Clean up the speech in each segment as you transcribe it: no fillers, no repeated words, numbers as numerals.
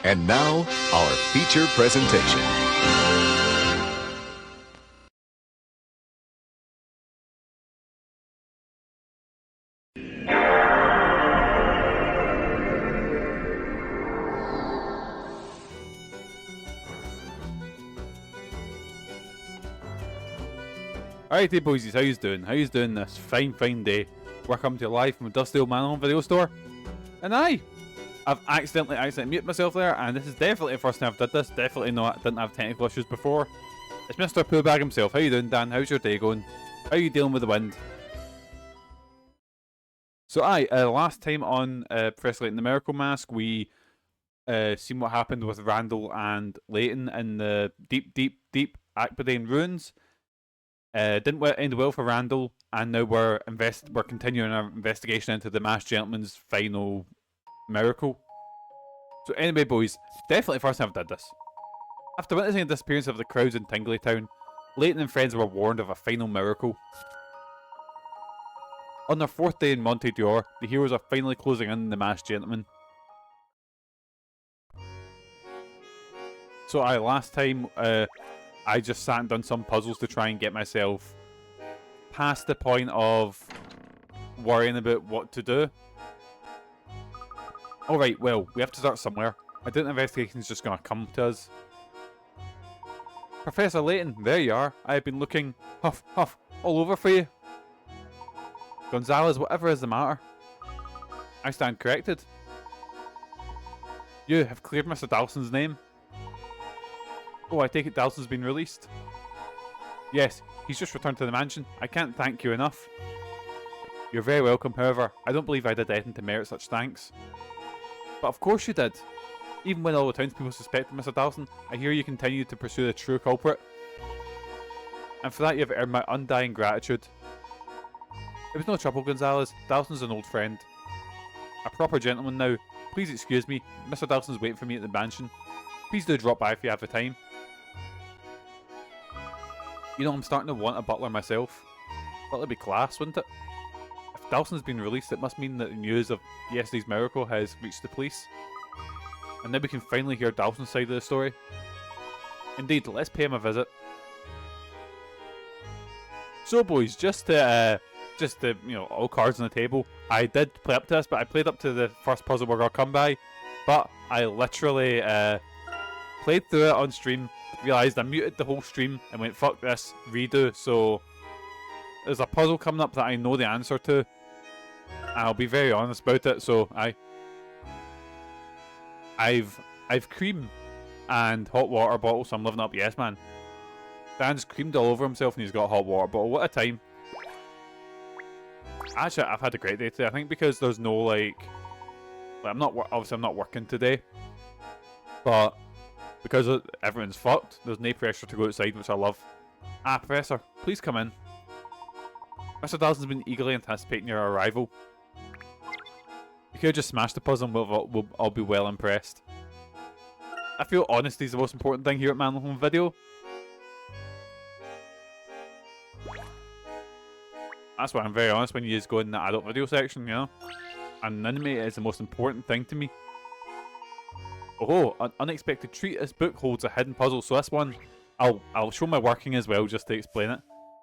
And now, our feature presentation. Alrighty boysies, how yous doing? How yous doing this fine day? Welcome to live from a dusty old MANLON video store. And I've accidentally muted myself there, and this is definitely the first time I've did this. Definitely not, didn't have technical issues before. It's Mr. Poobag himself. How you doing, Dan? How's your day going? How are you dealing with the wind? So last time on Professor Layton the Miracle Mask, we seen what happened with Randall and Layton in the deep Akbadane ruins. Didn't end well for Randall, and now we're continuing our investigation into the masked gentleman's final miracle. So anyway, boys, definitely first time I've did this. After witnessing the disappearance of the crowds in Tingley Town, Layton and friends were warned of a final miracle. On their fourth day in Monte Dor, the heroes are finally closing in on the masked gentleman. So last time I just sat and done some puzzles to try and get myself past the point of worrying about what to do. Alright, well, we have to start somewhere. I think the investigation's just gonna come to us. Professor Layton, there you are. I have been looking, huff, all over for you. Gonzalez, whatever is the matter? I stand corrected. You have cleared Mr. Dawson's name. Oh, I take it Dawson's been released? Yes, he's just returned to the mansion. I can't thank you enough. You're very welcome, however. I don't believe I did anything to merit such thanks. But of course you did. Even when all the townspeople suspected Mr. Dawson, I hear you continue to pursue the true culprit. And for that you have earned my undying gratitude. It was no trouble, Gonzalez. Dawson's an old friend. A proper gentleman now. Please excuse me. Mr. Dawson's waiting for me at the mansion. Please do drop by if you have the time. You know, I'm starting to want a butler myself. That'd be class, wouldn't it? If Dawson's been released, it must mean that the news of yesterday's miracle has reached the police. And then we can finally hear Dawson's side of the story. Indeed, let's pay him a visit. So boys, just to you know, all cards on the table. I did play up to this, but I played up to the first puzzle we're gonna come by. But I literally played through it on stream, realised I muted the whole stream and went fuck this, redo. So there's a puzzle coming up that I know the answer to. I'll be very honest about it. So I've cream and hot water bottle, so I'm living up yes man. Dan's creamed all over himself and he's got a hot water bottle. What a time. Actually, I've had a great day today. I think because there's no like I'm not working today, but because everyone's fucked, there's no pressure to go outside, which I love. Professor, please come in. Mr. Dawson's been eagerly anticipating your arrival. You could just smash the puzzle and I'll be well impressed. I feel honesty is the most important thing here at MANLON Home Video. That's why I'm very honest when you just go in the adult video section, you know? Anonymity is the most important thing to me. Oh, an unexpected treat. This book holds a hidden puzzle, so this one, I'll show my working as well just to explain it.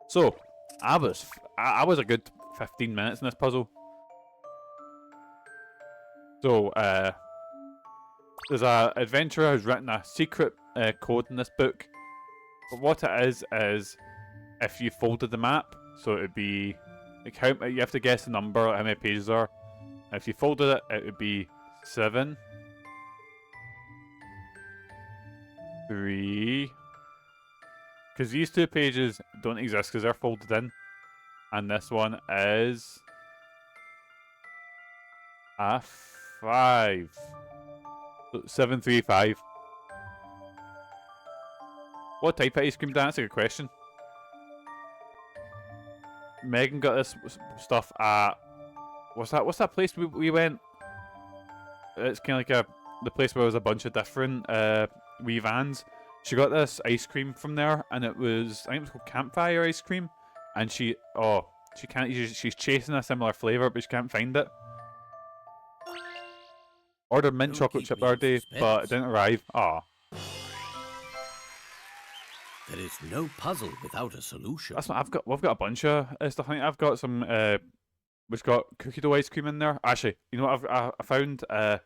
So, I was a good 15 minutes in this puzzle. So, there's an adventurer who's written a secret code in this book. But what it is if you folded the map, so it would be like you have to guess the number, how many pages are. If you folded it, it would be 7, 3. Because these two pages don't exist because they're folded in, and this one is a 5. So 7, 3, 5. What type of ice cream? Dan? That's a good question. Megan got this stuff at what's that place we went? It's kind of like the place where there was a bunch of different wee vans. She got this ice cream from there, and I think it was called campfire ice cream. And she's chasing a similar flavour, but she can't find it. Ordered mint Don't chocolate keep chip me in birthday, but it suspense. didn't arrive. Aw. There is no puzzle without a solution. That's what I've got. We've got a bunch of stuff. I think I've got some. We've got cookie dough ice cream in there. Actually, you know what I found? I've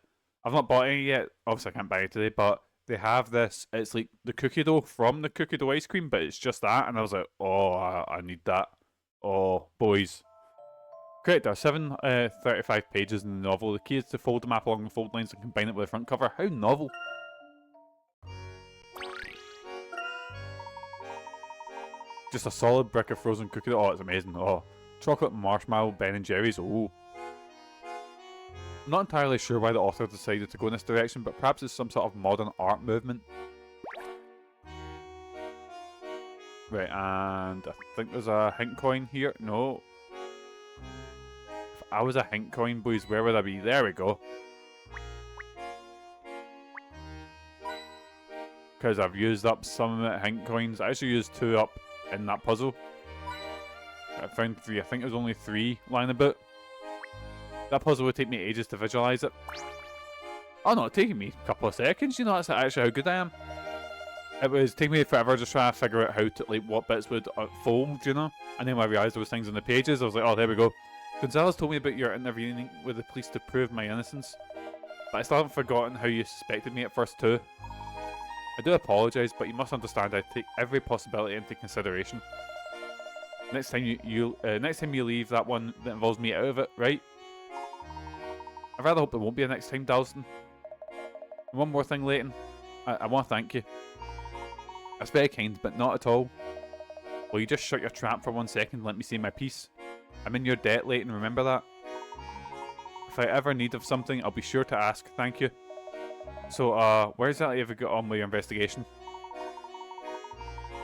not bought any yet. Obviously, I can't buy it today, but they have this. It's like the cookie dough from the cookie dough ice cream, but it's just that. And I was like, oh, I need that. Oh, boys. Correct, there are 35 pages in the novel. The key is to fold the map along the fold lines and combine it with the front cover. How novel. Just a solid brick of frozen cookie dough. Oh, it's amazing. Oh, chocolate marshmallow Ben and Jerry's. Oh. I'm not entirely sure why the author decided to go in this direction, but perhaps it's some sort of modern art movement. Right, and I think there's a hint coin here. No. If I was a hint coin, boys, where would I be? There we go. Because I've used up some hint coins. I actually used 2 up in that puzzle. I found 3. I think there's only 3 lying about. That puzzle would take me ages to visualise it. Oh no, it's taking me a couple of seconds. You know, that's actually how good I am. It was taking me forever just trying to figure out how to, like, what bits would fold, you know? And then when I realised there was things on the pages, I was like, oh, there we go. Gonzalez told me about your intervening with the police to prove my innocence. But I still haven't forgotten how you suspected me at first too. I do apologise, but you must understand I take every possibility into consideration. Next time next time you leave that one that involves me out of it, right? I rather hope there won't be a next time, Dalston. And one more thing, Layton. I want to thank you. That's very kind, but not at all. Will you just shut your trap for 1 second and let me say my piece? I'm in your debt, Layton, remember that? If I ever need of something, I'll be sure to ask, thank you. So, where exactly have you got on with your investigation?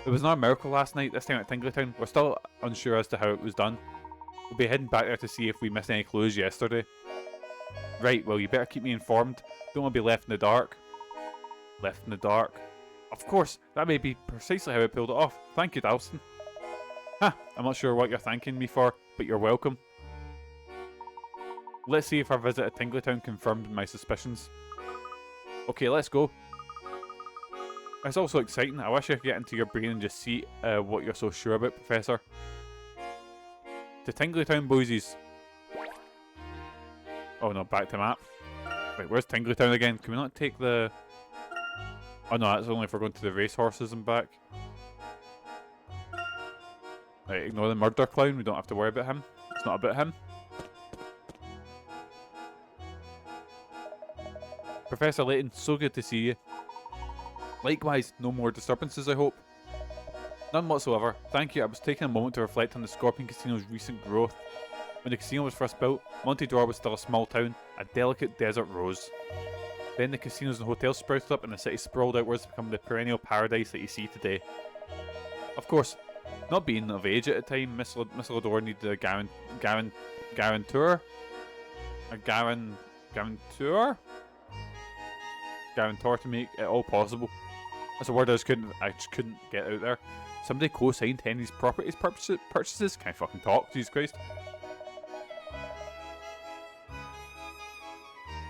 It was not a miracle last night, this time at Tingletown. We're still unsure as to how it was done. We'll be heading back there to see if we missed any clues yesterday. Right, well, you better keep me informed. Don't want to be left in the dark. Left in the dark. Of course, that may be precisely how I pulled it off. Thank you, Dalston. Ha! I'm not sure what you're thanking me for, but you're welcome. Let's see if our visit at Tingletown confirmed my suspicions. Okay, let's go. It's also exciting. I wish I could get into your brain and just see what you're so sure about, Professor. To Tingletown, boysies. Oh no, back to map. Wait, where's Tingletown again? Can we not take the... Oh no, that's only if we're going to the racehorses and back. Right, ignore the murder clown. We don't have to worry about him. It's not about him. Professor Layton, so good to see you. Likewise, no more disturbances, I hope. None whatsoever. Thank you. I was taking a moment to reflect on the Scorpion Casino's recent growth. When the casino was first built, Monte Dor was still a small town, a delicate desert rose. Then the casinos and hotels sprouted up and the city sprawled outwards to become the perennial paradise that you see today. Of course, not being of age at the time, Miss Lador needed a guarantor? A guarantor? Guarantor to make it all possible. That's a word I just couldn't get out there. Somebody co-signed Henry's properties purchases? Can I fucking talk? Jesus Christ.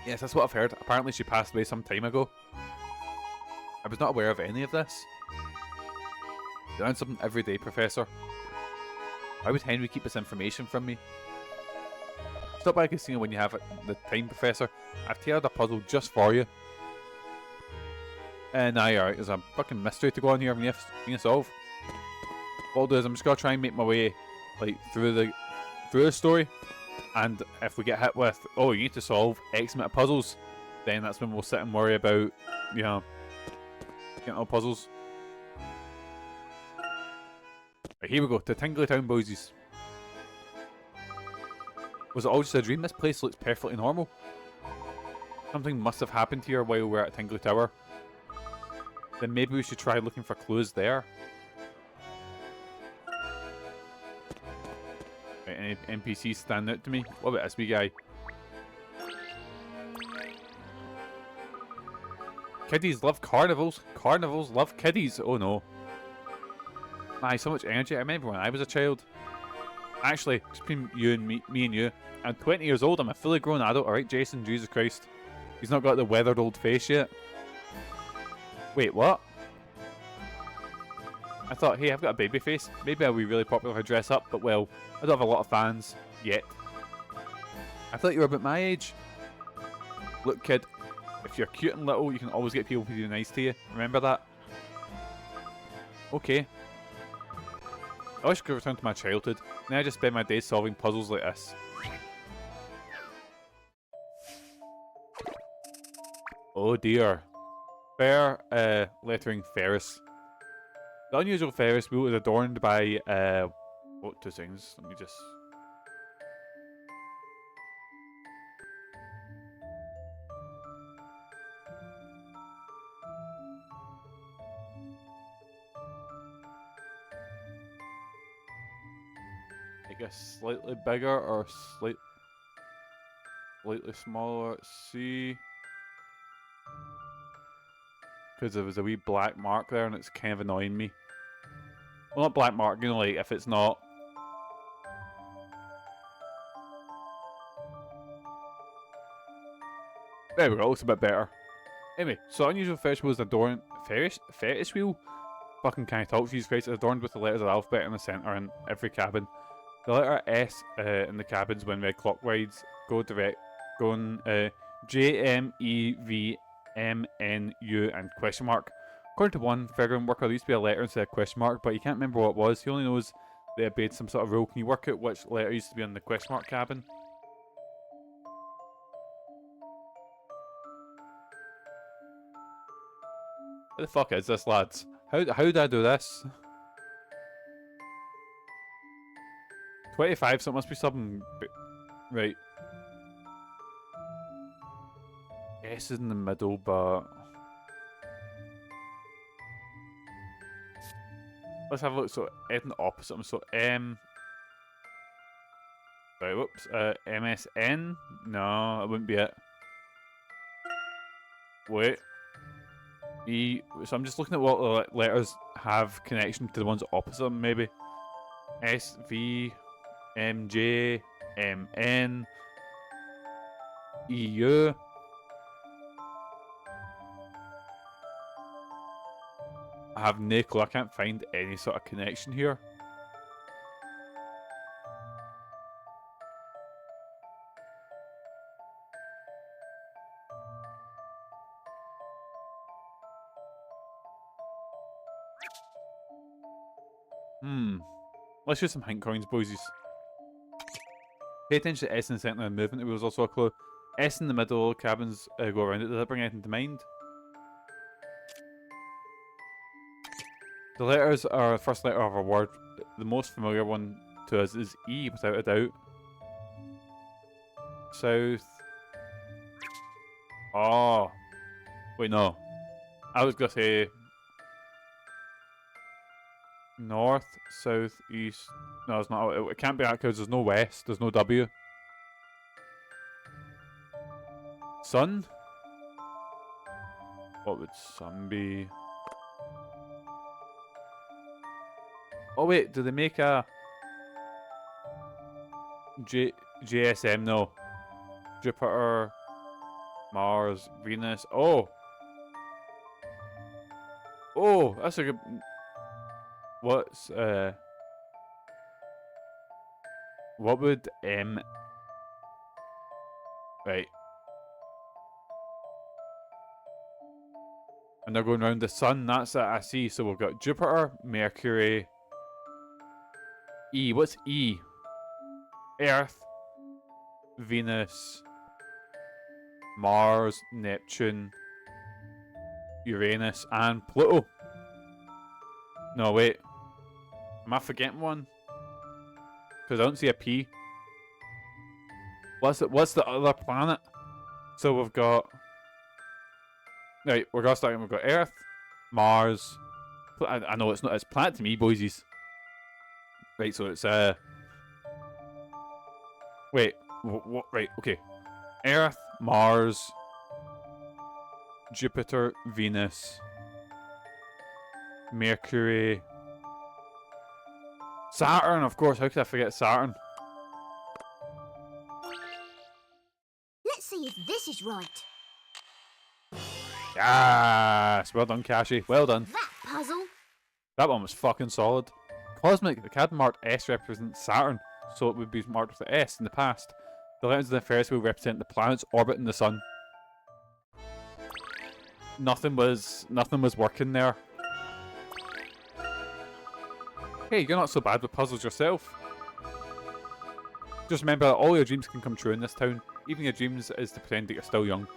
Yes, that's what I've heard. Apparently she passed away some time ago. I was not aware of any of this. You learn something every day, Professor. Why would Henry keep this information from me? Stop by a casino when you have the time, Professor. I've tailored a puzzle just for you. Nah, alright. There's a fucking mystery to go on here when you have to solve. What I'll do is I'm just gonna try and make my way like through the story. And if we get hit with, oh, you need to solve X amount of puzzles, then that's when we'll sit and worry about, you know, getting all puzzles. Right, here we go, to Tingletown, boysies. Was it all just a dream? This place looks perfectly normal. Something must have happened here while we're at Tingley Tower. Then maybe we should try looking for clues there. Right, any NPCs stand out to me? What about this wee guy? Kiddies love carnivals. Carnivals love kiddies. Oh no. My, so much energy. I remember when I was a child. Actually, just between you and me and you. I'm 20 years old. I'm a fully grown adult. Alright, Jason. Jesus Christ. He's not got the weathered old face yet. Wait, what? I thought, hey, I've got a baby face. Maybe I'll be really popular if I dress up, but well, I don't have a lot of fans yet. I thought you were about my age. Look, kid, if you're cute and little, you can always get people to be nice to you. Remember that? Okay. I wish I could return to my childhood. Now I just spend my days solving puzzles like this. Oh dear. Fair lettering Ferris. The unusual Ferris wheel is adorned by what, 2 seconds? Let me just. I guess slightly bigger or slightly smaller. Let's see. Because there was a wee black mark there and it's kind of annoying me. Well, not black mark, you know, like if it's not. There we go, it looks a bit better. Anyway, so unusual Ferris wheel is adorned. Ferris wheel? Fucking can't talk, Jesus Christ. It's adorned with the letters of the alphabet in the centre in every cabin. The letter S in the cabins when read clockwise going J, M, E, V, M, N, U, and question mark. According to one figuring worker, there used to be a letter instead of question mark, but he can't remember what it was. He only knows they obeyed some sort of rule. Can you work out which letter used to be on the question mark cabin? What the fuck is this, lads? How did I do this? 25, so it must be something. Right. S is in the middle, but. Let's have a look. So, Ed and the opposite. So, M. Right, whoops. MSN? No, it wouldn't be it. Wait. E. So, I'm just looking at what the letters have connection to the ones opposite them, maybe. S, V, M, J, M, N, E, U. I have no clue. I can't find any sort of connection here. Let's use some hint coins, boysies. Pay attention to S in the centre of the movement. It was also a clue. S in the middle, cabins go around it. Does that bring anything to mind? The letters are the first letter of a word. The most familiar one to us is E, without a doubt. South. Oh. Wait, no. I was going to say north, south, east. No, it's not. It can't be that because there's no west. There's no W. Sun? What would sun be? Oh wait, do they make a JSM? No. Jupiter, Mars, Venus. Oh! Oh, that's a good... What's, what would M... Right. And they're going around the sun, that's it, I see. So we've got Jupiter, Mercury... E, what's E? Earth, Venus, Mars, Neptune, Uranus, and Pluto. No, wait. Am I forgetting one? Because I don't see a P. What's the other planet? So we've got... Right, we're going to start. We've got Earth, Mars... I know it's not... It's planet to me, boysies. Right, so it's wait, what? Right, okay. Earth, Mars, Jupiter, Venus, Mercury, Saturn. Of course, how could I forget Saturn? Let's see if this is right. Yes! Well done, Kashi. Well done. That puzzle. That one was fucking solid. Cosmic, the card marked S represents Saturn, so it would be marked with the S in the past. The letters of the Ferris wheel represent the planets orbiting the sun. Nothing was working there. Hey, you're not so bad with puzzles yourself. Just remember that all your dreams can come true in this town. Even your dreams is to pretend that you're still young.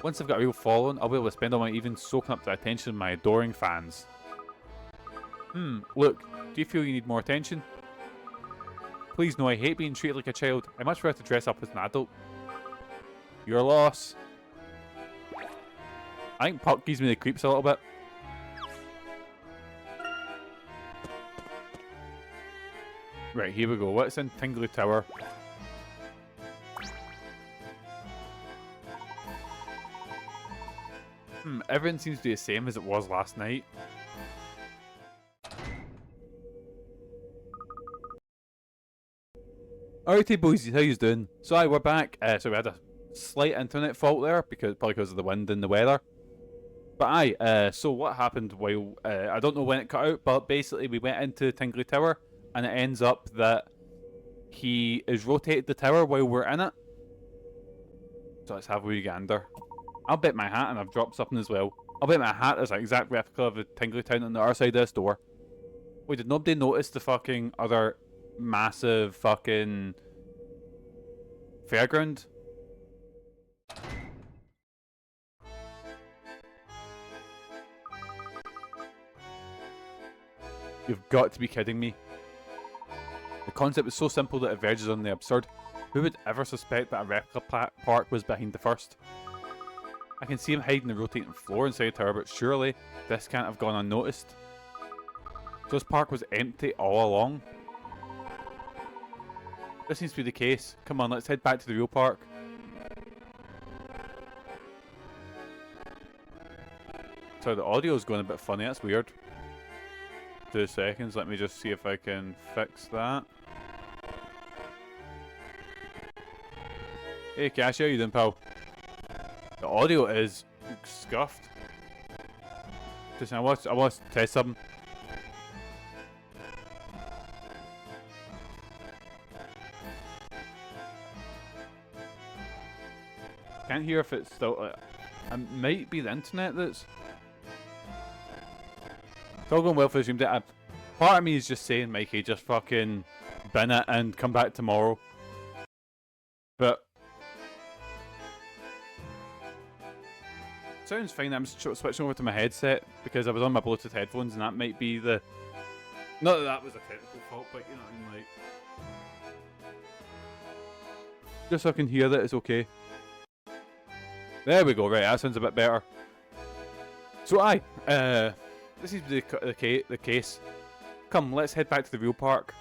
Once I've got a real following, I'll be able to spend all my evenings soaking up the attention of my adoring fans. Look, do you feel you need more attention? Please no, I hate being treated like a child. I much prefer to dress up as an adult. Your loss. I think Puck gives me the creeps a little bit. Right, here we go. What's in Tingly Tower? Everything seems to be the same as it was last night. Alrighty boys, how you doing? So we're back. So we had a slight internet fault there, probably because of the wind and the weather. But so what happened while, I don't know when it cut out, but basically we went into Tingly Tower, and it ends up that he has rotated the tower while we're in it. So let's have a wee gander. I'll bet my hat, and I've dropped something as well. I'll bet my hat is an exact replica of the Tingly Town on the other side of this door. Wait, did nobody notice the fucking other massive fucking fairground? You've got to be kidding me. The concept is so simple that it verges on the absurd. Who would ever suspect that a replica park was behind the first? I can see him hiding the rotating floor inside the tower, but surely this can't have gone unnoticed. So this park was empty all along? This seems to be the case. Come on, let's head back to the real park. So the audio's going a bit funny, that's weird. 2 seconds, let me just see if I can fix that. Hey Cash, how you doing, pal? The audio is scuffed. Just I want to test something. Can't hear if it's still. It might be the internet that's. It's all going well for the stream. Part of me is just saying, Mikey, just fucking bin it and come back tomorrow. But sounds fine. I'm switching over to my headset because I was on my Bluetooth headphones, and that might be the. Not that that was a technical fault, but you know what I mean, like. Just so I can hear that it's okay. There we go. Right, that sounds a bit better. So this is the case. Come, let's head back to the real park.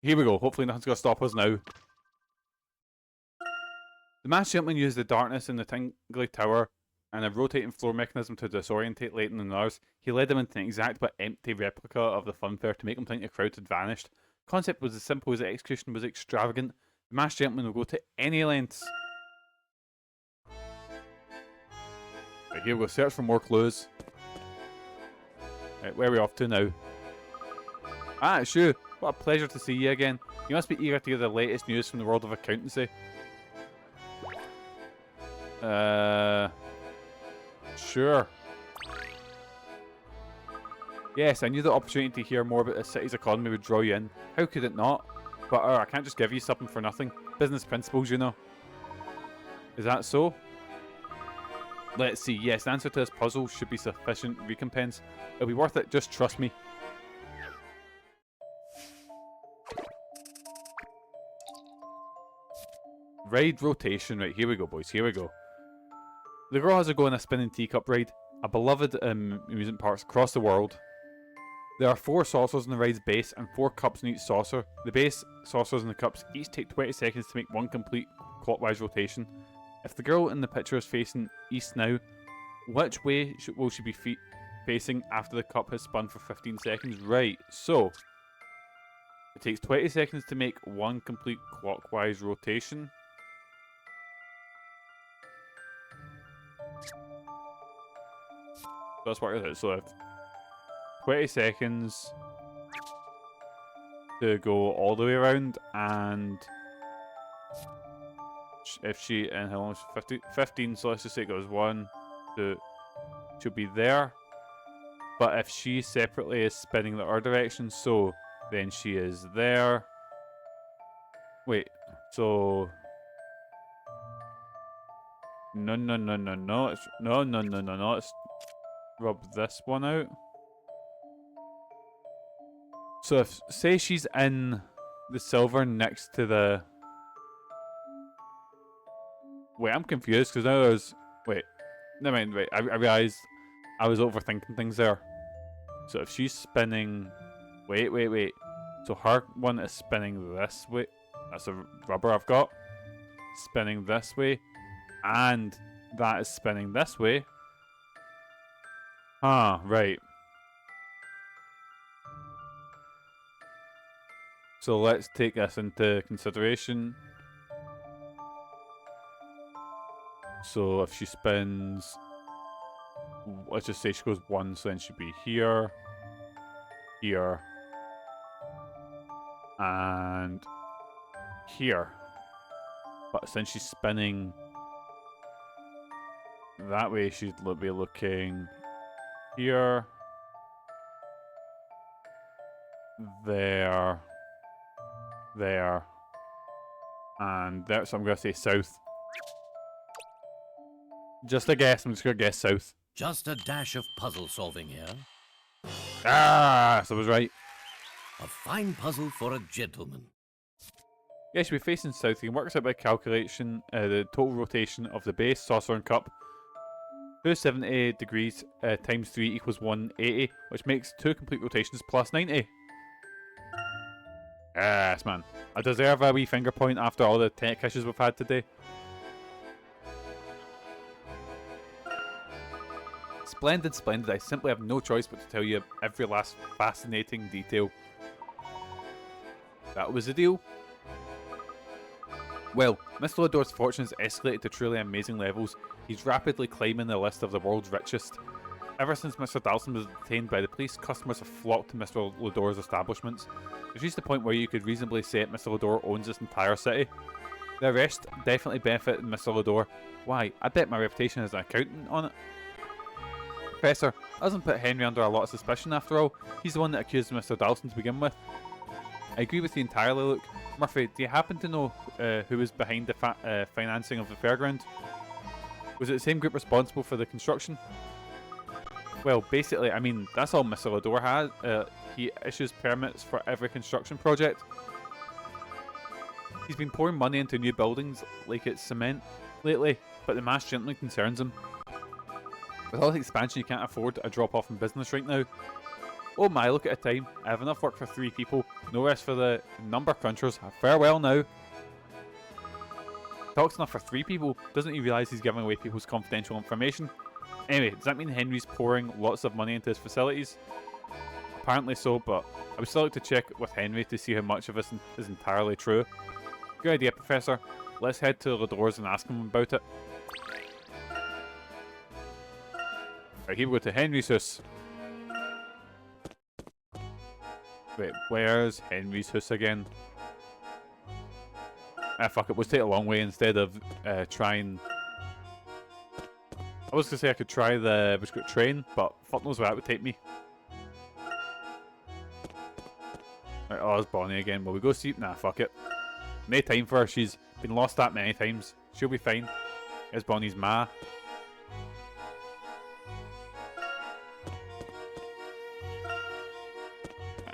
Here we go. Hopefully nothing's going to stop us now. The masked gentleman used the darkness in the Tingly Tower and a rotating floor mechanism to disorientate Layton and others. He led them into an exact but empty replica of the funfair to make them think the crowd had vanished. The concept was as simple as the execution was extravagant. The masked gentleman will go to any lengths. Right, here we go. Search for more clues. Right, where are we off to now? Ah, it's you. What a pleasure to see you again. You must be eager to hear the latest news from the world of accountancy. Sure. Yes, I knew the opportunity to hear more about the city's economy would draw you in. How could it not? But I can't just give you something for nothing. Business principles, you know. Is that so? Let's see. Yes, the answer to this puzzle should be sufficient recompense. It'll be worth it, just trust me. Ride rotation. Right, here we go, boys. Here we go. The girl has a go on a spinning teacup ride. A beloved amusement parks across the world. There are 4 saucers on the ride's base and 4 cups in each saucer. The base, saucers, and the cups each take 20 seconds to make one complete clockwise rotation. If the girl in the picture is facing east now, which way will she be facing after the cup has spun for 15 seconds? Right, so it takes 20 seconds to make one complete clockwise rotation. That's what it is. So if 20 seconds to go all the way around, and if she, and how long is 15, so let's just say it goes 1, 2, she'll be there. But if she separately is spinning the other direction, so then she is there. Wait, so no, it's no. Let's rub this one out. So if, say she's in the silver next to the... Wait, I'm confused because now there's... Wait, never mind, wait, I realised I was overthinking things there. So if she's spinning... Wait. So her one is spinning this way. That's a rubber I've got. Spinning this way. And that is spinning this way. Ah, right. So let's take this into consideration. So if she spins, let's just say she goes 1, so then she'd be here, here, and here. But since she's spinning that way, she'd be looking here, there, and there. So I'm going to say south. Just a guess. I'm just going to guess south. Just a dash of puzzle solving here. Ah, so I was right. A fine puzzle for a gentleman. Yeah, she'll be facing south. You can work this out by calculation. The total rotation of the base, saucer, and cup. 270 degrees times 3 equals 180, which makes 2 complete rotations plus 90. Yes, man. I deserve a wee finger point after all the tech issues we've had today. Splendid, splendid. I simply have no choice but to tell you every last fascinating detail. That was the deal. Well, Mr. Lador's fortune has escalated to truly amazing levels. He's rapidly climbing the list of the world's richest. Ever since Mr. Dalston was detained by the police, customers have flocked to Mr. Lador's establishments. It's reached the point where you could reasonably say that Mr. Lador owns this entire city. The arrest definitely benefited Mr. Lador. Why? I bet my reputation as an accountant on it. Professor, doesn't put Henry under a lot of suspicion after all. He's the one that accused Mr. Dalston to begin with. I agree with you entirely, Luke. Murphy, do you happen to know who was behind the financing of the fairground? Was it the same group responsible for the construction? Well, basically, I mean, that's all Mr. Lador has. He issues permits for every construction project. He's been pouring money into new buildings like it's cement lately, but the masked gentleman concerns him. With all the expansion, you can't afford a drop off in business right now. Oh my, look at the time. I have enough work for 3 people. No rest for the number crunchers. Farewell now. Talks enough for 3 people. Doesn't he realise he's giving away people's confidential information? Anyway, does that mean Henry's pouring lots of money into his facilities? Apparently so, but I would still like to check with Henry to see how much of this is entirely true. Good idea, Professor. Let's head to Lador's and ask him about it. Right, here we go to Henry's house. Wait, where's Henry's house again? Ah, fuck it, we'll take a long way instead of trying... I was going to say I could try the train, but fuck knows where that would take me. Right, oh, it's Bonnie again. Will we go see... Nah, fuck it. No time for her. She's been lost that many times. She'll be fine. There's Bonnie's ma.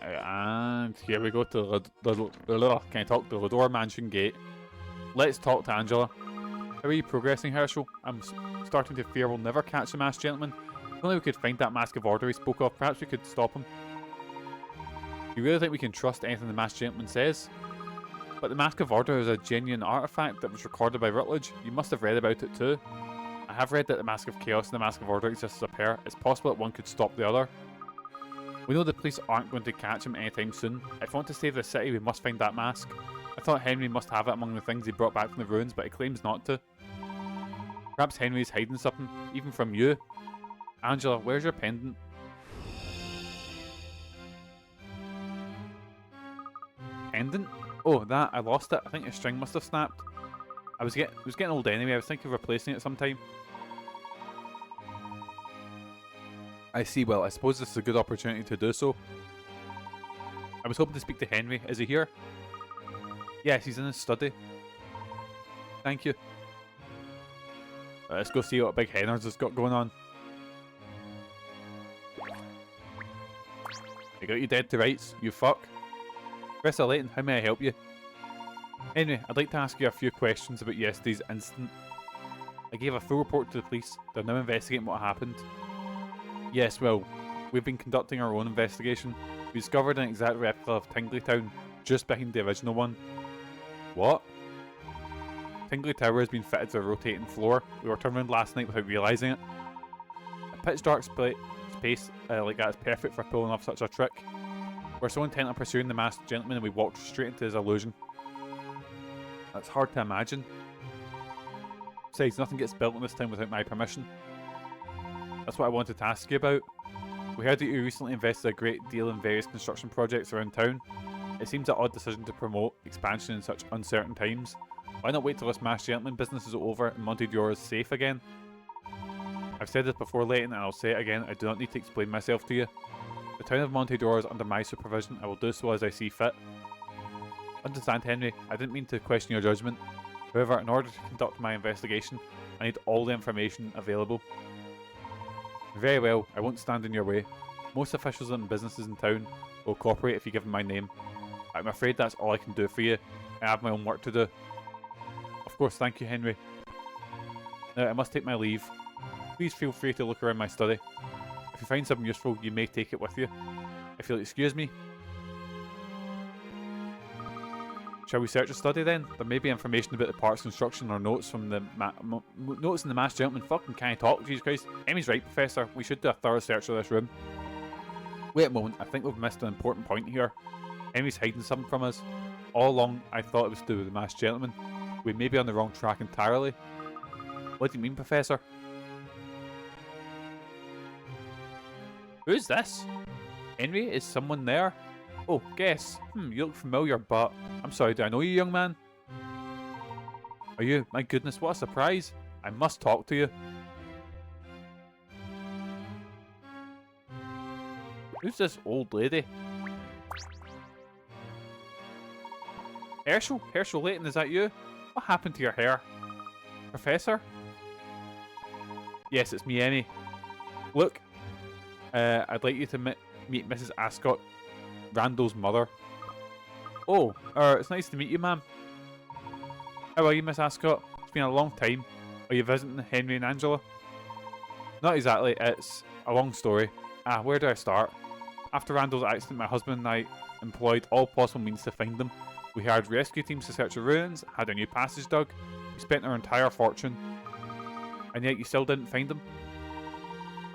And here we go to can I talk? The Lador Mansion Gate. Let's talk to Angela. How are you progressing, Herschel? I'm starting to fear we'll never catch the masked gentleman. If only we could find that mask of order he spoke of, perhaps we could stop him. You really think we can trust anything the masked gentleman says? But the Mask of Order is a genuine artifact that was recorded by Rutledge. You must have read about it too. I have read that the Mask of Chaos and the Mask of Order exist as a pair. It's possible that one could stop the other. We know the police aren't going to catch him anytime soon. If we want to save the city, we must find that mask. I thought Henry must have it among the things he brought back from the ruins, but he claims not to. Perhaps Henry's hiding something, even from you. Angela, where's your pendant? Pendant? Oh, that, I lost it. I think the string must have snapped. It was getting old anyway. I was thinking of replacing it sometime. I see. Well, I suppose this is a good opportunity to do so. I was hoping to speak to Henry. Is he here? Yes, he's in his study. Thank you. Let's go see what Big Henners has got going on. I got you dead to rights, you fuck. Professor Layton, how may I help you? Henry, I'd like to ask you a few questions about yesterday's incident. I gave a full report to the police. They're now investigating what happened. Yes, well, we've been conducting our own investigation. We discovered an exact replica of Tingley Town, just behind the original one. What? Tingley Tower has been fitted to a rotating floor. We were turned around last night without realising it. A pitch dark space like that is perfect for pulling off such a trick. We're so intent on pursuing the masked gentleman and we walked straight into his illusion. That's hard to imagine. Besides, nothing gets built in this town without my permission. That's what I wanted to ask you about. We heard that you recently invested a great deal in various construction projects around town. It seems an odd decision to promote expansion in such uncertain times. Why not wait till this masked gentleman business is over and Monte Dor is safe again? I've said this before, Layton, and I'll say it again. I do not need to explain myself to you. The town of Monte Dor is under my supervision. I will do so as I see fit. Understand, Henry, I didn't mean to question your judgment. However, in order to conduct my investigation, I need all the information available. Very well, I won't stand in your way. Most officials and businesses in town will cooperate if you give them my name. I'm afraid that's all I can do for you. I have my own work to do. Of course, thank you, Henry. Now, I must take my leave. Please feel free to look around my study. If you find something useful, you may take it with you. If you'll excuse me. Shall we search the study then? There may be information about the park's construction or notes from the notes in the masked gentleman. Fucking can't talk, Jesus Christ. Emmy's right, Professor. We should do a thorough search of this room. Wait a moment, I think we've missed an important point here. Emmy's hiding something from us. All along, I thought it was to do with the masked gentleman. We may be on the wrong track entirely. What do you mean, Professor? Who's this? Henry, is someone there? Oh, guess. You look familiar, but... I'm sorry, do I know you, young man? Are you? My goodness, what a surprise. I must talk to you. Who's this old lady? Herschel Layton, is that you? What happened to your hair? Professor? Yes, it's me, Emmy. Look, I'd like you to meet Mrs. Ascot, Randall's mother. Oh, it's nice to meet you, ma'am. How are you, Miss Ascot? It's been a long time. Are you visiting Henry and Angela? Not exactly, it's a long story. Where do I start? After Randall's accident, my husband and I employed all possible means to find them. We hired rescue teams to search the ruins, had a new passage dug, we spent our entire fortune. And yet you still didn't find them?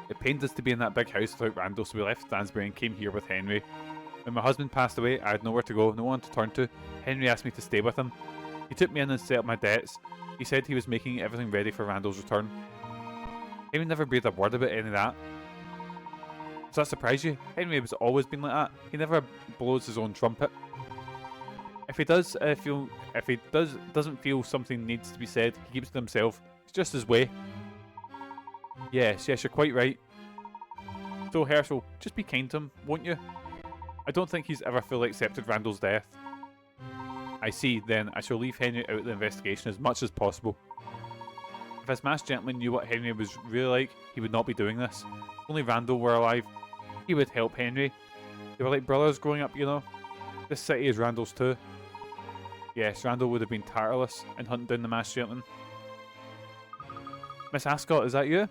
It pained us to be in that big house without Randall, so we left Stansbury and came here with Henry. When my husband passed away, I had nowhere to go, no one to turn to. Henry asked me to stay with him. He took me in and set up my debts. He said he was making everything ready for Randall's return. Henry never breathed a word about any of that. Does that surprise you? Henry has always been like that. He never blows his own trumpet. If he doesn't feel something needs to be said, he keeps it to himself. It's just his way. Yes, you're quite right. So Herschel, just be kind to him, won't you? I don't think he's ever fully accepted Randall's death. I see, then I shall leave Henry out of the investigation as much as possible. If this masked gentleman knew what Henry was really like, he would not be doing this. If only Randall were alive, he would help Henry. They were like brothers growing up, you know. This city is Randall's too. Yes, Randall would have been tireless in hunting down the masked gentleman. Miss Ascot, is that you?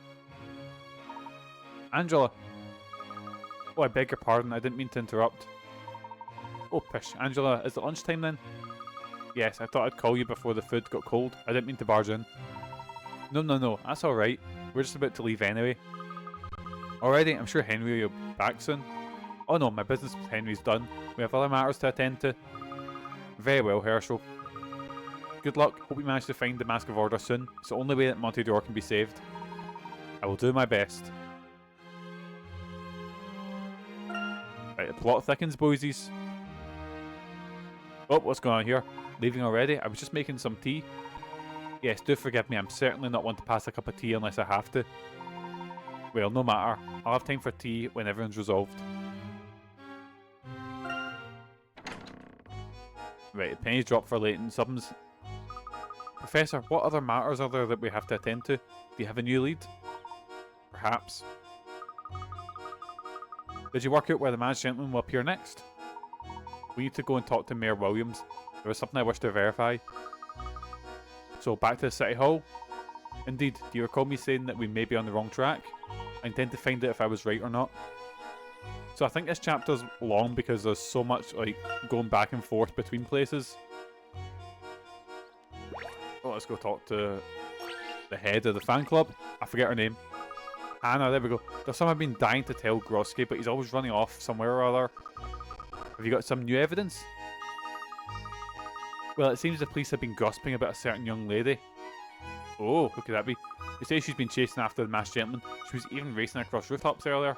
Angela. Oh, I beg your pardon, I didn't mean to interrupt. Oh, pish. Angela, is it lunchtime then? Yes, I thought I'd call you before the food got cold. I didn't mean to barge in. No, that's alright. We're just about to leave anyway. Alrighty, I'm sure Henry will be back soon. Oh no, my business with Henry's done. We have other matters to attend to. Very well, Herschel. Good luck. Hope we manage to find the Mask of Order soon. It's the only way that Monte Dor can be saved. I will do my best. Right, the plot thickens, boysies. Oh, what's going on here? Leaving already? I was just making some tea. Yes, do forgive me. I'm certainly not one to pass a cup of tea unless I have to. Well, no matter. I'll have time for tea when everyone's resolved. Right, the pennies drop for Layton. Subs. Professor, what other matters are there that we have to attend to? Do you have a new lead? Perhaps. Did you work out where the man's gentleman will appear next? We need to go and talk to Mayor Williams. There is something I wish to verify. So, back to the City Hall. Indeed, do you recall me saying that we may be on the wrong track? I intend to find out if I was right or not. So I think this chapter's long because there's so much like going back and forth between places. Oh, let's go talk to the head of the fan club. I forget her name. Hannah, there we go. There's someone I've been dying to tell Grosky, but he's always running off somewhere or other. Have you got some new evidence? Well, it seems the police have been gossiping about a certain young lady. Oh, who could that be? They say she's been chasing after the masked gentleman. She was even racing across rooftops earlier.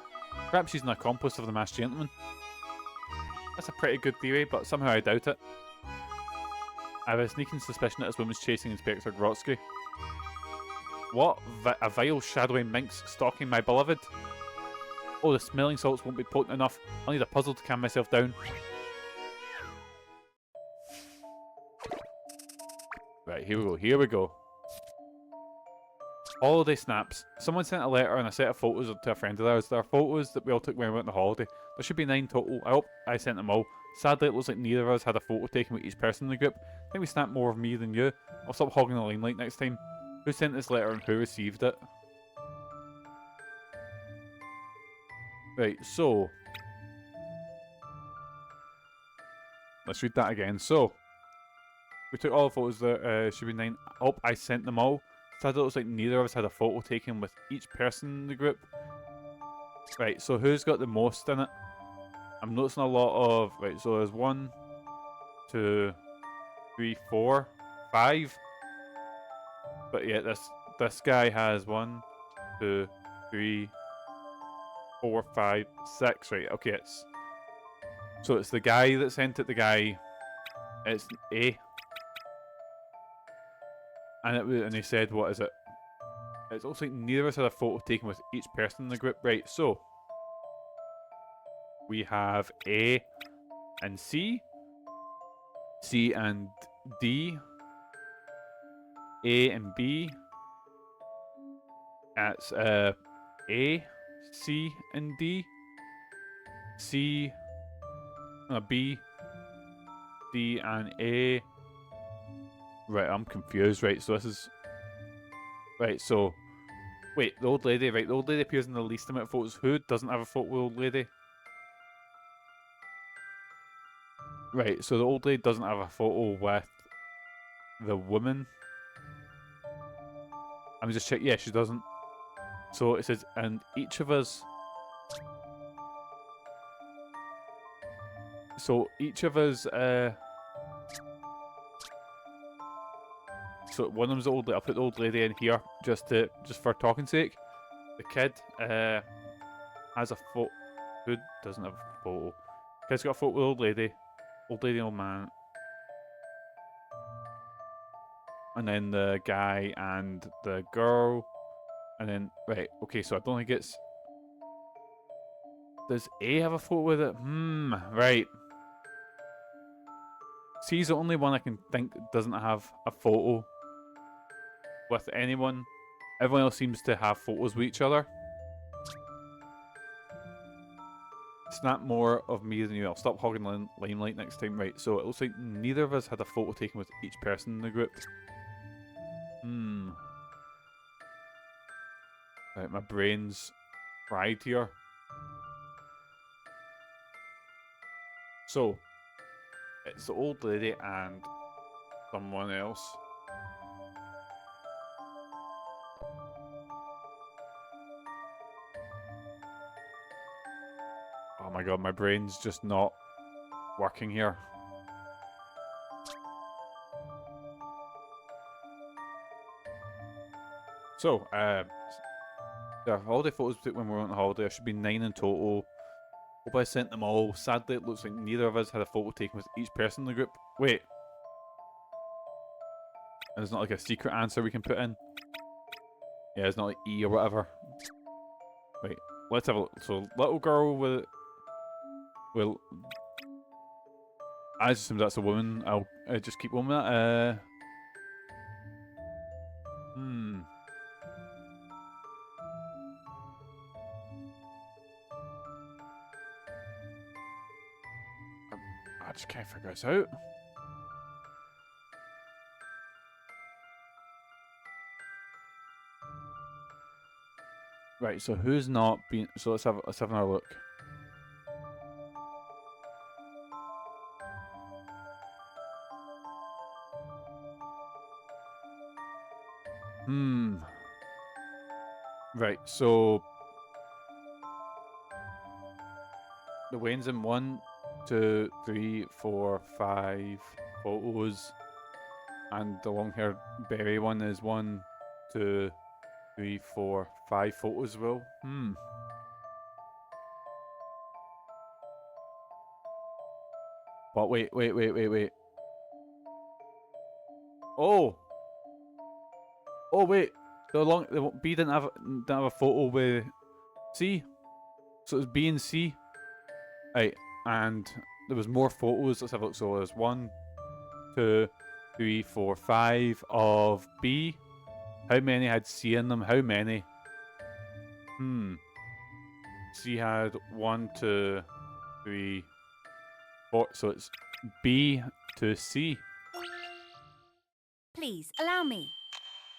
Perhaps she's an accomplice of the masked gentleman. That's a pretty good theory, but somehow I doubt it. I have a sneaking suspicion that this woman's chasing Inspector Grotsky. What? A vile, shadowy minx stalking my beloved? Oh, the smelling salts won't be potent enough. I'll need a puzzle to calm myself down. Right, here we go, here we go. Holiday snaps. Someone sent a letter and a set of photos to a friend of ours. There are photos that we all took when we went on holiday. There should be 9 total. I hope I sent them all. Sadly, it looks like neither of us had a photo taken with each person in the group. I think we snapped more of me than you. I'll stop hogging the limelight next time. Who sent this letter and who received it? Right, so... let's read that again. So... we took all the photos that should be 9. I hope I sent them all. Sadly, it looks like neither of us had a photo taken with each person in the group. Right, so who's got the most in it? I'm noticing a lot of... right, so there's 1, 2, 3, 4, 5. But yeah, this guy has 1, 2, 3, 4, 5, 6. Right, okay, it's... so it's the guy that sent it, the guy... it's A. And he said, what is it? It looks like neither of us had a photo taken with each person in the group. Right, so... we have A and C. C and D. A and B. That's A, C, and D. C, B, D, and A. Right, I'm confused. Right, so this is... right, so... wait, the old lady. Right, the old lady appears in the least amount of photos. Who doesn't have a photo with the old lady? Right, so the old lady doesn't have a photo with the woman. I'm just checking. Yeah, she doesn't. So it says, and each of us... so each of us... so one of them's the old lady. I'll put the old lady in here just for talking sake. The kid has a photo. Who doesn't have a photo? Kid's got a photo with the old lady. Old lady, old man. And then the guy and the girl. And then, right, okay, so I don't think it's... does A have a photo with it? Right. C's the only one I can think that doesn't have a photo with anyone. Everyone else seems to have photos with each other. Snap more of me than you. I'll stop hogging the limelight next time. Right, so it looks like neither of us had a photo taken with each person in the group. Right, my brain's fried here. So, it's the old lady and someone else. Oh my god, my brain's just not working here. So, the holiday photos we took when we were on holiday, there should be 9 in total. Hope I sent them all. Sadly, it looks like neither of us had a photo taken with each person in the group. Wait. And there's not like a secret answer we can put in. Yeah, it's not like E or whatever. Wait, let's have a look. So, little girl with... Well, I assume that's a woman. I'll just keep on with that. I just can't figure this out. Right, so who's not been? So let's have another look. Right, so the Wayne's in 1, 2, 3, 4, 5 photos, and the long-haired berry one is 1, 2, 3, 4, 5 photos as well. But wait. Oh wait. The B didn't have a photo with C, so it was B and C. Right, and there was more photos. Let's have a look. So there's 1, 2, 3, 4, 5 of B. How many had C in them? How many? C had 1, 2, 3, 4. So it's B to C. Please allow me.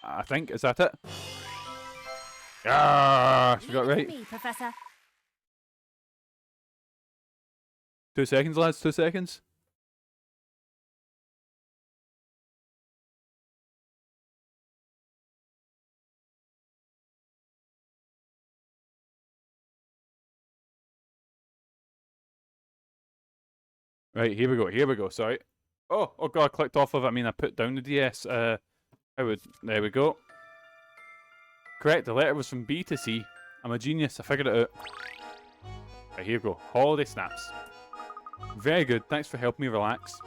I think, is that it? Ah, she got it right. Me, Professor. 2 seconds, lads. 2 seconds. Right, here we go. Sorry. Oh god, I clicked off of it. I mean, I put down the DS. There we go. Correct, the letter was from B to C. I'm a genius, I figured it out. Right, here we go. Holiday snaps. Very good, thanks for helping me relax.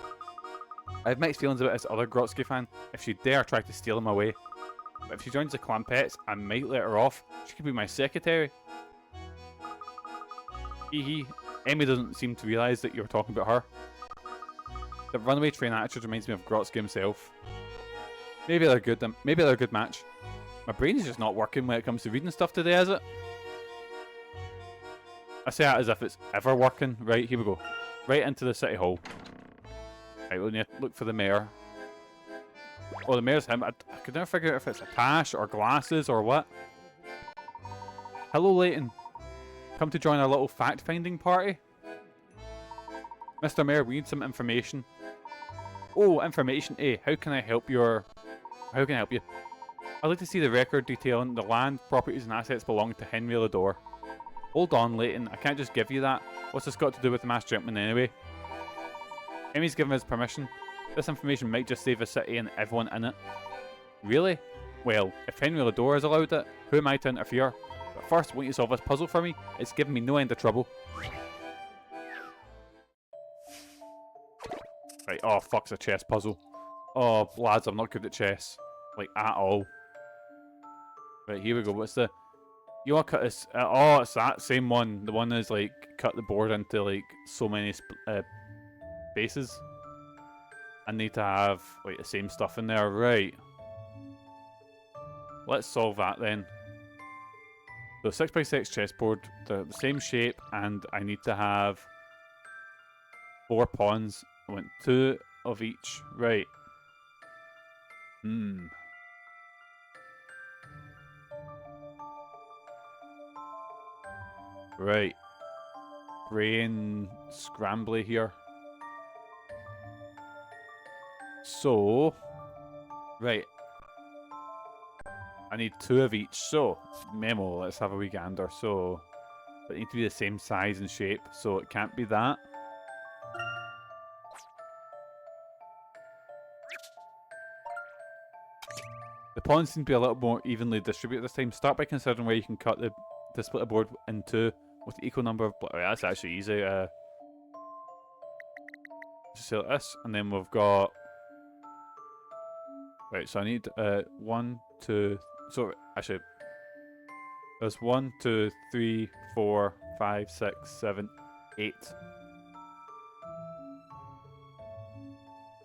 I have mixed feelings about this other Grotsky fan. If she dare try to steal him away. But if she joins the Clampettes, I might let her off. She could be my secretary. Hee. Emmy doesn't seem to realise that you're talking about her. The runaway train attitude reminds me of Grotsky himself. Maybe they're good. Maybe they're a good match. My brain is just not working when it comes to reading stuff today, is it? I say that as if it's ever working. Right, here we go. Right into the city hall. Right, we'll need to look for the mayor. Oh, the mayor's him. I could never figure out if it's a tash or glasses or what. Hello, Layton. Come to join our little fact-finding party? Mr. Mayor, we need some information. Oh, information A. How can I help you? I'd like to see the record detailing the land, properties and assets belonging to Henry Lador. Hold on, Layton. I can't just give you that. What's this got to do with the masked gentleman anyway? Emmy's given us permission. This information might just save the city and everyone in it. Really? Well, if Henry Lador has allowed it, who am I to interfere? But first, won't you solve this puzzle for me? It's giving me no end of trouble. Right, oh fuck, it's a chess puzzle. Oh, lads, I'm not good at chess. Like, at all. Right, here we go. What's the... You want to cut this... oh, it's that same one. The one that's, like, cut the board into, like, so many spaces. I need to have, like, the same stuff in there. Right. Let's solve that, then. So, 6x6 chessboard. The same shape, and I need to have 4 pawns. I want 2 of each. Right. Right. Brain scrambly here. So, right. I need 2 of each. So, memo, let's have a wee gander. So, but they need to be the same size and shape, so it can't be that. The pawns seem to be a little more evenly distributed this time. Start by considering where you can cut to split a board in two with the equal number of... that's actually easy. Just say like this, and then we've got... Right, so I need 1, 2... So, actually... There's 1, 2, 3, 4, 5, 6, 7, 8.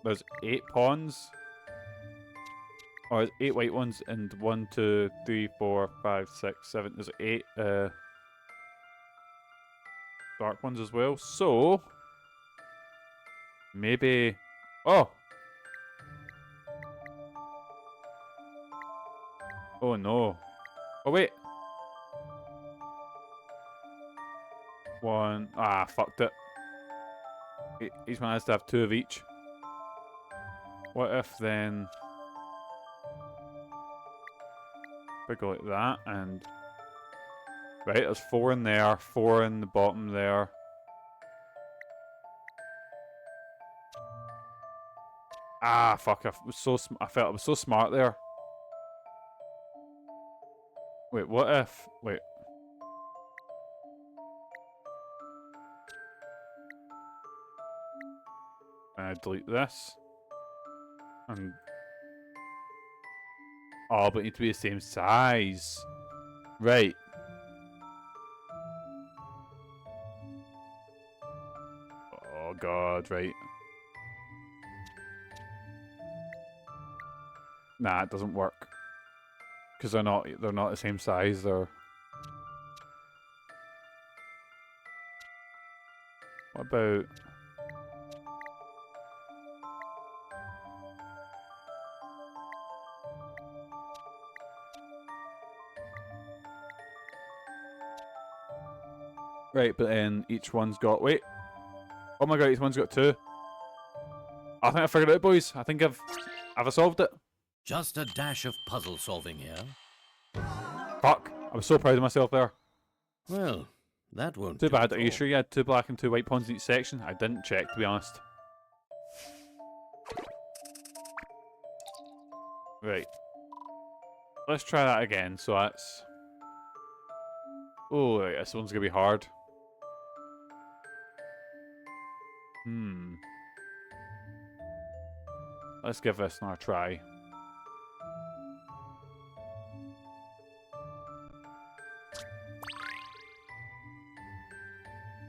There's 8 pawns. Or there's 8 white ones, and 1, 2, 3, 4, 5, 6, 7. There's 8 dark ones as well. So maybe... Oh! Oh no. Oh wait. One. Ah, fucked it. Each one has to have 2 of each. What if then... We go like that, and... Right, there's 4 in there, 4 in the bottom there. Ah, fuck, I felt I was so smart there. Wait, what if... Wait. Delete this. And... Oh, but it need to be the same size. Right. Oh god, right. Nah, it doesn't work. Because they're not the same size, they're... What about... Right, but then each one's got... Wait. Oh my god, each one's got 2. I think I figured it out, boys. I think Have I solved it? Just a dash of puzzle solving here. Fuck. I was so proud of myself there. Well, that won't Too do bad. at Are you all. sure you had 2 black and 2 white pawns in each section? I didn't check, to be honest. Right. Let's try that again. So that's... Oh, right, this one's going to be hard. Let's give this another try.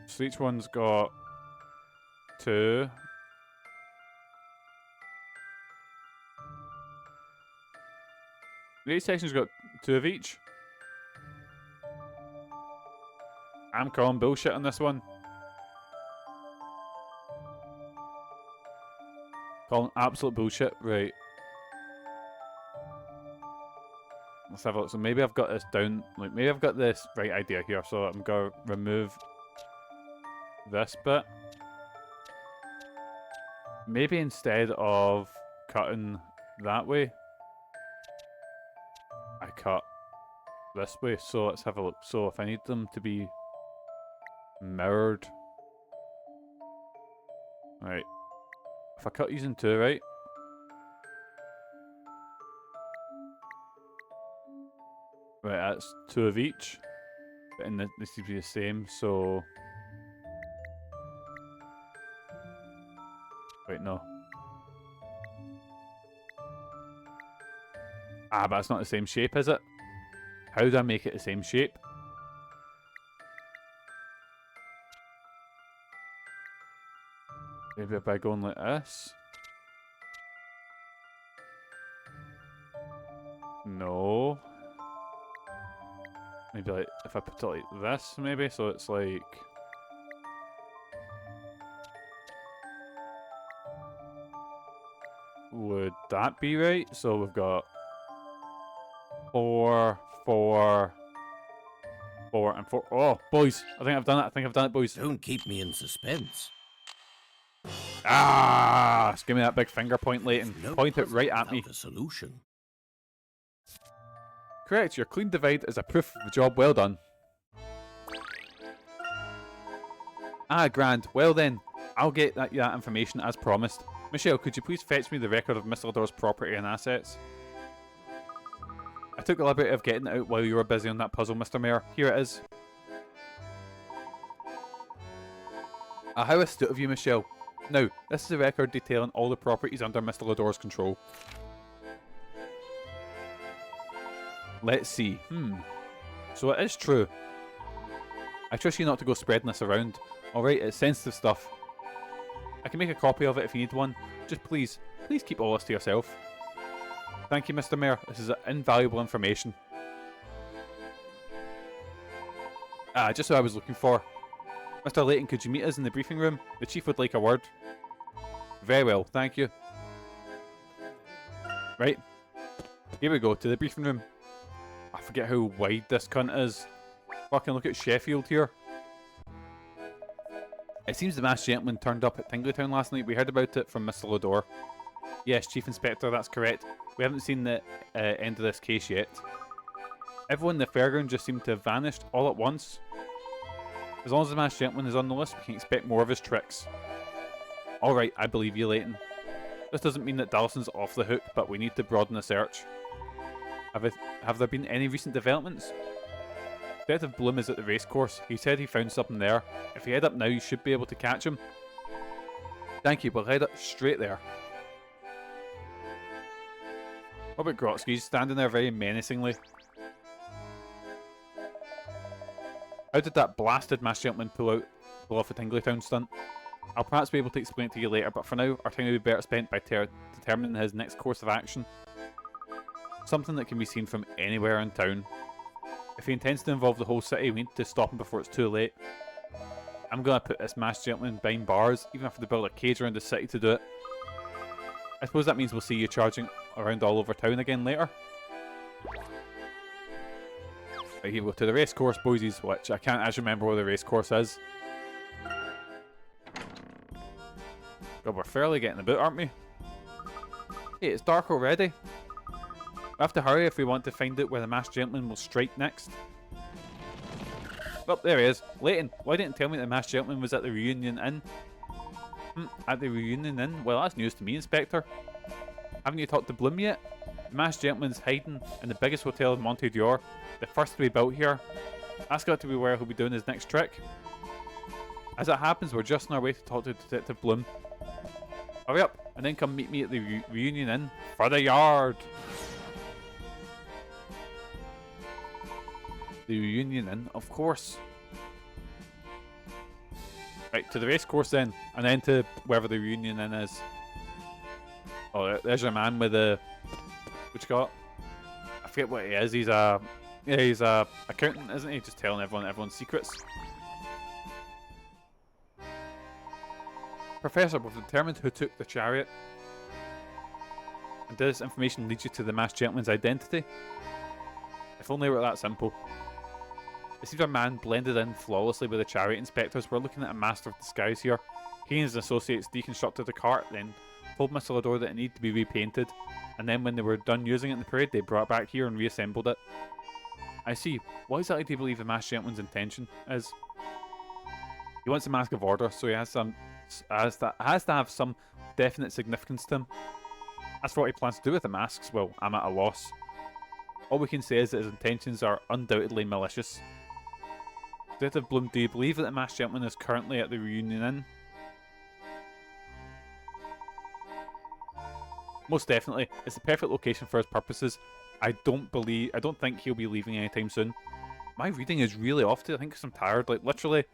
So each one's got 2. Each section's got 2 of each. I'm calling bullshit on this one. Calling absolute bullshit. Right. Let's have a look. So maybe I've got this down. Like maybe I've got this right idea here. So I'm going to remove this bit. Maybe instead of cutting that way, I cut this way. So let's have a look. So if I need them to be mirrored. Right. If I cut these in 2, right? Right, that's 2 of each. And this needs to be the same, so... Wait, no. Ah, but it's not the same shape, is it? How do I make it the same shape? Maybe by going like this? No. Maybe like, if I put it like this, maybe, so it's like... Would that be right? So we've got 4, 4, 4, and 4. Oh, boys, I think I've done it. I think I've done it, boys. Don't keep me in suspense. Ah! Just give me that big finger point, Layton. No Point it puzzle right at me. without a solution. Correct, your clean divide is a proof of the job well done. Ah, grand. Well then, I'll get that information as promised. Michelle, could you please fetch me the record of Mr. Dor's property and assets? took the liberty of getting it out while you were busy on that puzzle, Mr. Mayor. Here it is. How astute of you, Michelle. Now, this is a record detailing all the properties under Mr. Lador's control. Let's see. So it is true. I trust you not to go spreading this around. Alright, it's sensitive stuff. I can make a copy of it if you need one. Just please keep all this to yourself. Thank you, Mr. Mayor. This is invaluable information. Just what I was looking for. Mr. Layton, could you meet us in the briefing room? The chief would like a word. Very well, thank you. Right. Here we go, to the briefing room. I forget how wide this cunt is. Fucking look at Sheffield here. It seems the masked gentleman turned up at Tingleytown last night. We heard about it from Mr. Lador. Yes, Chief Inspector, that's correct. We haven't seen the end of this case yet. Everyone in the fairground just seemed to have vanished all at once. As long as the masked gentleman is on the list, we can expect more of his tricks. Alright, I believe you, Layton. This doesn't mean that Dawson's off the hook, but we need to broaden the search. Have there been any recent developments? Detective Bloom is at the racecourse. He said he found something there. If you head up now, you should be able to catch him. Thank you, we'll head up straight there. What about Grotsky? He's standing there very menacingly. How did that blasted masked gentleman pull off a Tingleytown stunt? I'll perhaps be able to explain it to you later, but for now, our time will be better spent by determining his next course of action. Something that can be seen from anywhere in town. If he intends to involve the whole city, we need to stop him before it's too late. I'm gonna put this masked gentleman behind bars, even if I have to build a cage around the city to do it. I suppose that means we'll see you charging around all over town again later. Right, here we go to the racecourse, boysies, which I can't actually remember where the racecourse is. God, we're fairly getting about, aren't we? Hey, it's dark already. We have to hurry if we want to find out where the masked gentleman will strike next. Oh, there he is. Layton, why didn't you tell me the masked gentleman was at the reunion inn? At the reunion inn? Well, that's news to me, Inspector. Haven't you talked to Bloom yet? The masked gentleman's hiding in the biggest hotel in Monte Dor, the first to be built here. That's got to be where he'll be doing his next trick. As it happens, we're just on our way to talk to Detective Bloom. Hurry up, and then come meet me at the reunion inn for the yard. The reunion inn, of course. Right, to the racecourse then, and then to wherever the reunion inn is. Oh, there's your man with the... What you got? I forget what he is. He's a... Yeah, he's a accountant, isn't he? Just telling everyone's secrets. Professor, we've determined who took the chariot. And does this information lead you to the masked gentleman's identity? If only it were that simple. It seems our man blended in flawlessly with the chariot inspectors. We're looking at a master of disguise here. He and his associates deconstructed the cart, then told Mr. Lador that it needed to be repainted, and then when they were done using it in the parade, they brought it back here and reassembled it. I see. What exactly do you believe the masked gentleman's intention is? He wants a mask of order, so he has to have some definite significance to him. As for what he plans to do with the masks, well, I'm at a loss. All we can say is that his intentions are undoubtedly malicious. Detective Bloom, do you believe that the masked gentleman is currently at the reunion inn? Most definitely. It's the perfect location for his purposes. I don't think he'll be leaving anytime soon. My reading is really off today. I think 'cause I'm tired. Like, literally,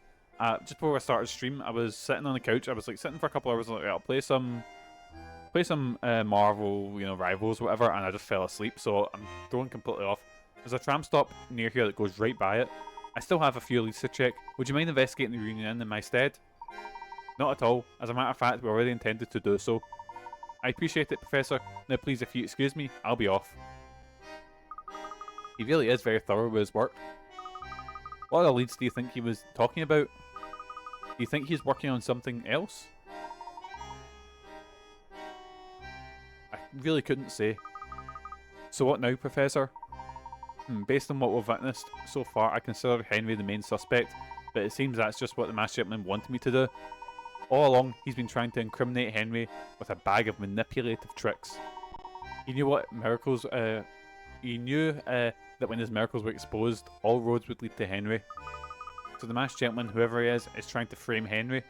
just before I started stream, I was sitting on the couch. I was like sitting for a couple hours. Like, I'll play some Marvel, you know, Rivals, whatever, and I just fell asleep. So I'm thrown completely off. There's a tram stop near here that goes right by it. I still have a few leads to check. Would you mind investigating the reunion inn in my stead? Not at all. As a matter of fact, we already intended to do so. I appreciate it, Professor. Now please, if you excuse me, I'll be off. He really is very thorough with his work. What other leads do you think he was talking about? Do you think he's working on something else? I really couldn't say. So what now, Professor? Based on what we've witnessed so far, I consider Henry the main suspect, but it seems that's just what the masked gentleman wanted me to do. All along, he's been trying to incriminate Henry with a bag of manipulative tricks. He knew what miracles he knew that when his miracles were exposed, all roads would lead to Henry. So the masked gentleman, whoever he is trying to frame Henry.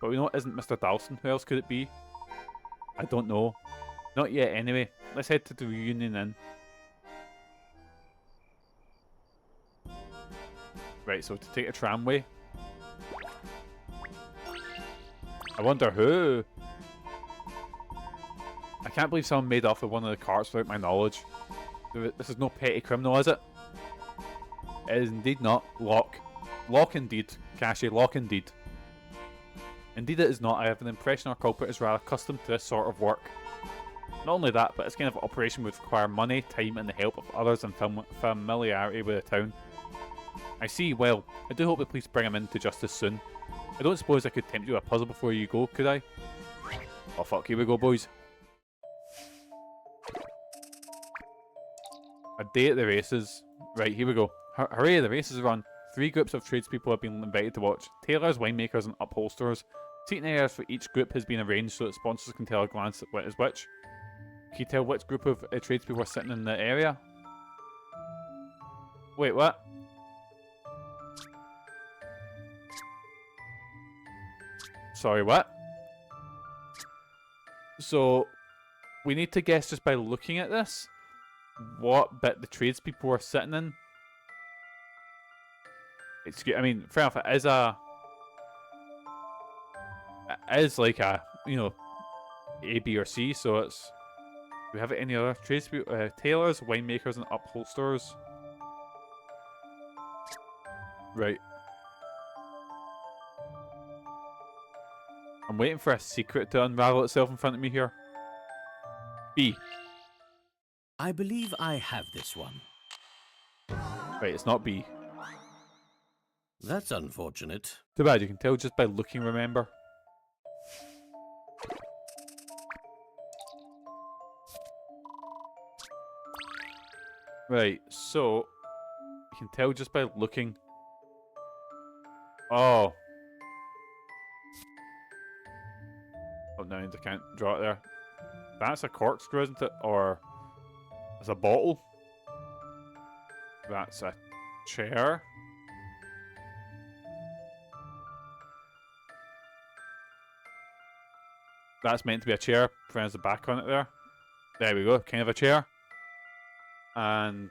But we know it isn't Mr. Dalston. Who else could it be? I don't know. Not yet, anyway. Let's head to the reunion inn. Right, so to take a tramway. I wonder who? I can't believe someone made off with one of the carts without my knowledge. This is no petty criminal, is it? It is indeed not. Lock. Lock indeed. Cashy, lock indeed. Indeed it is not. I have an impression our culprit is rather accustomed to this sort of work. Not only that, but this kind of operation would require money, time, and the help of others and familiarity with the town. I see. Well, I do hope the police bring him into justice soon. I don't suppose I could tempt you a puzzle before you go, could I? Oh fuck, here we go, boys. A day at the races. Right, here we go. Hooray, the races are on. 3 groups of tradespeople have been invited to watch. Tailors, winemakers, and upholsterers. Seating areas for each group has been arranged so that sponsors can tell a glance at what is which. Can you tell which group of tradespeople are sitting in the area? Wait, what? Sorry, what? So, we need to guess just by looking at this what bit the tradespeople are sitting in. I mean, fair enough, it is like a, you know, A, B, or C, so it's... Do we have any other tradespeople? Tailors, winemakers, and upholsterers. Right. I'm waiting for a secret to unravel itself in front of me here. B. I believe I have this one. Right, it's not B. That's unfortunate. Too bad, you can tell just by looking, remember? Right, so... You can tell just by looking. Oh. Oh, no, I can't draw it there. That's a corkscrew, isn't it? Or... It's a bottle. That's a chair. That's meant to be a chair. There's the back on it there. There we go, kind of a chair. And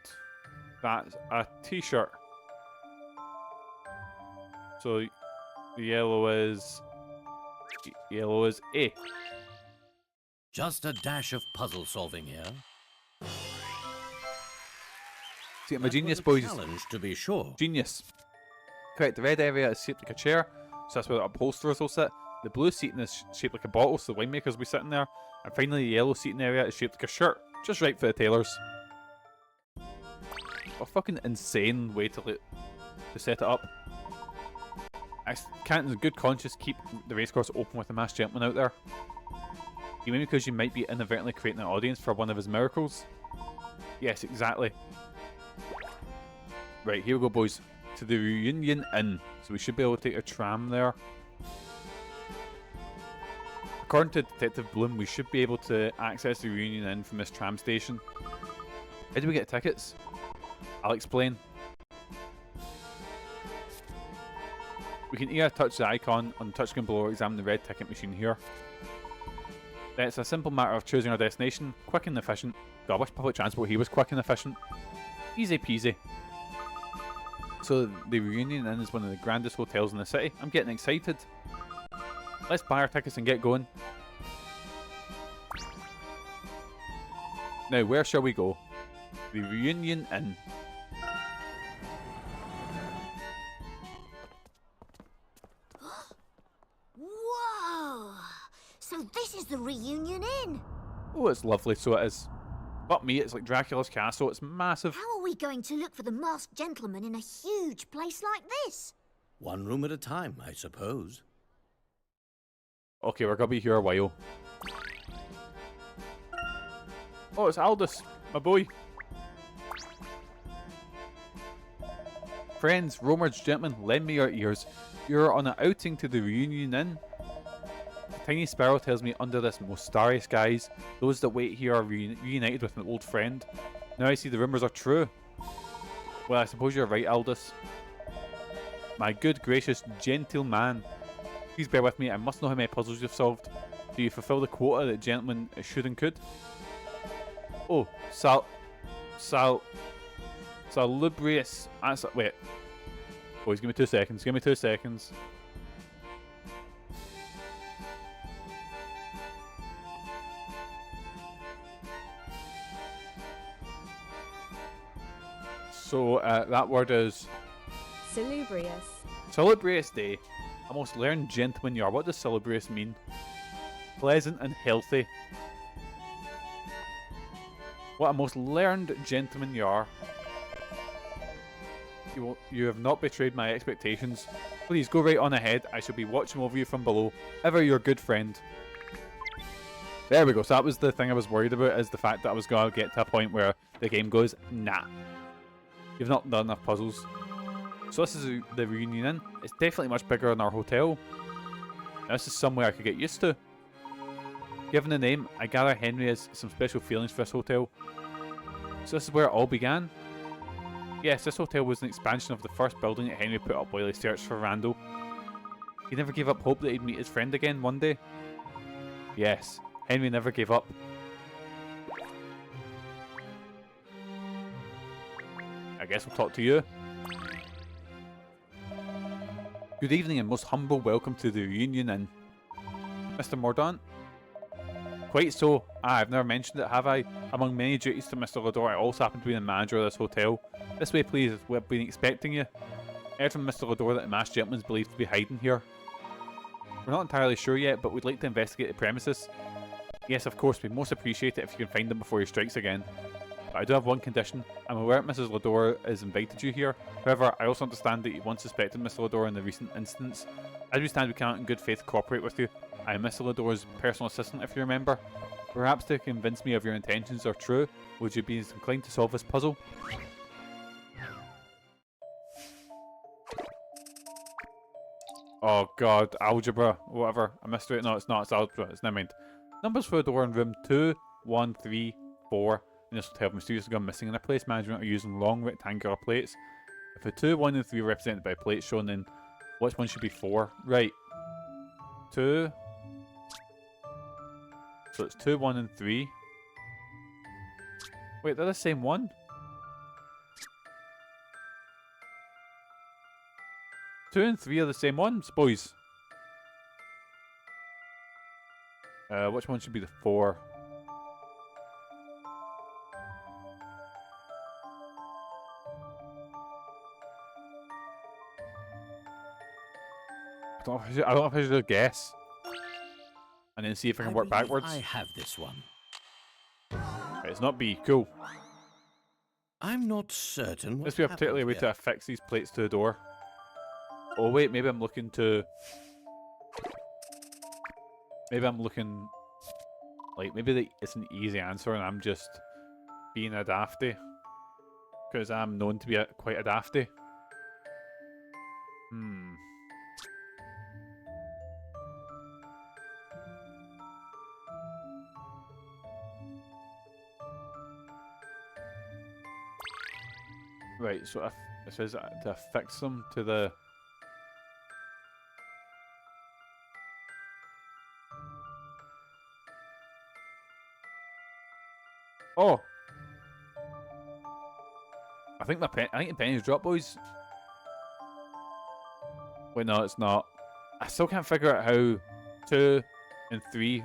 that's a t-shirt. So the yellow is A. Just a dash of puzzle solving here. See, I'm a genius, boys. Challenge, to be sure. Genius. Correct, the red area is shaped like a chair, so that's where the upholsterers will sit. The blue seating is shaped like a bottle, so the winemakers will be sitting there. And finally, the yellow seating area is shaped like a shirt, just right for the tailors. A fucking insane way to set it up. I can't, in good conscience, keep the racecourse open with a masked gentleman out there. You mean because you might be inadvertently creating an audience for one of his miracles? Yes, exactly. Right, here we go, boys. To the reunion inn. So we should be able to take a tram there. According to Detective Bloom, we should be able to access the reunion inn from this tram station. How do we get tickets? I'll explain. We can either touch the icon on the touchscreen below or examine the red ticket machine here. Then it's a simple matter of choosing our destination, quick and efficient. God, I wish public transport here was quick and efficient. Easy peasy. So the reunion inn is one of the grandest hotels in the city. I'm getting excited. Let's buy our tickets and get going. Now, where shall we go? The reunion inn. Whoa! So this is the reunion inn. Oh, it's lovely, so it is. But me, it's like Dracula's castle. It's massive. How are we going to look for the masked gentleman in a huge place like this? One room at a time, I suppose. Okay, we're gonna be here a while. Oh, it's Aldous, my boy. Friends, roamers, gentlemen, lend me your ears. You're on an outing to the reunion inn. The tiny sparrow tells me under this most starry skies, those that wait here are reunited with an old friend. Now I see the rumours are true. Well, I suppose you're right, Aldous. My good, gracious, genteel man. Please bear with me, I must know how many puzzles you've solved. Do you fulfil the quota that gentlemen should and could? Oh, salubrious. Wait. Boys, give me 2 seconds. Give me 2 seconds. So, that word is... Salubrious. Salubrious day. A most learned gentleman you are. What does salubrious mean? Pleasant and healthy. What a most learned gentleman you are. You have not betrayed my expectations. Please go right on ahead. I shall be watching over you from below. Ever your good friend. There we go. So that was the thing I was worried about, is the fact that I was going to get to a point where the game goes, nah. You've not done enough puzzles. So this is the reunion inn. It's definitely much bigger than our hotel. Now this is somewhere I could get used to. Given the name, I gather Henry has some special feelings for this hotel. So this is where it all began. Yes, this hotel was an expansion of the first building that Henry put up while he searched for Randall. He never gave up hope that he'd meet his friend again one day. Yes, Henry never gave up. I guess we'll talk to you. Good evening and most humble welcome to the reunion inn. Mr. Mordaunt? Quite so. I've never mentioned it, have I? Among many duties to Mr. Lador, I also happen to be the manager of this hotel. This way, please, we've been expecting you. I heard from Mr. Lador that the masked gentleman is believed to be hiding here. We're not entirely sure yet, but we'd like to investigate the premises. Yes, of course, we'd most appreciate it if you can find him before he strikes again. But I do have one condition. I'm aware that Mrs. Lador has invited you here. However, I also understand that you once suspected Mr. Lador in the recent incidents. As we stand, we cannot in good faith cooperate with you. I am Mr. Lador's personal assistant, if you remember. Perhaps to convince me of your intentions are true, would you be inclined to solve this puzzle? Oh god, algebra, whatever. I missed it. No, it's not. It's algebra. It's never mind. Numbers for the door in room 2, 1, 3, 4. In this hotel, mysteriously gone missing, and their place management are using long rectangular plates. If the 2, 1, and 3 are represented by plates shown, then which one should be 4? Right. 2. So it's 2, 1, and 3. Wait, they're the same one? 2 and 3 are the same ones, boys. Which one should be the 4? I don't know if I should guess. And then see if I can work backwards. I have this one. Right, it's not B. Cool. I'm not certain. This would be a particular way to affix these plates to the door. Oh wait, maybe I'm looking to... Maybe I'm looking... Like, maybe it's an easy answer and I'm just being a dafty. Because I'm known to be quite a dafty. Right, so it says to affix them to the... Oh! I think the penny's dropped, boys. Wait, no, it's not. I still can't figure out how 2 and 3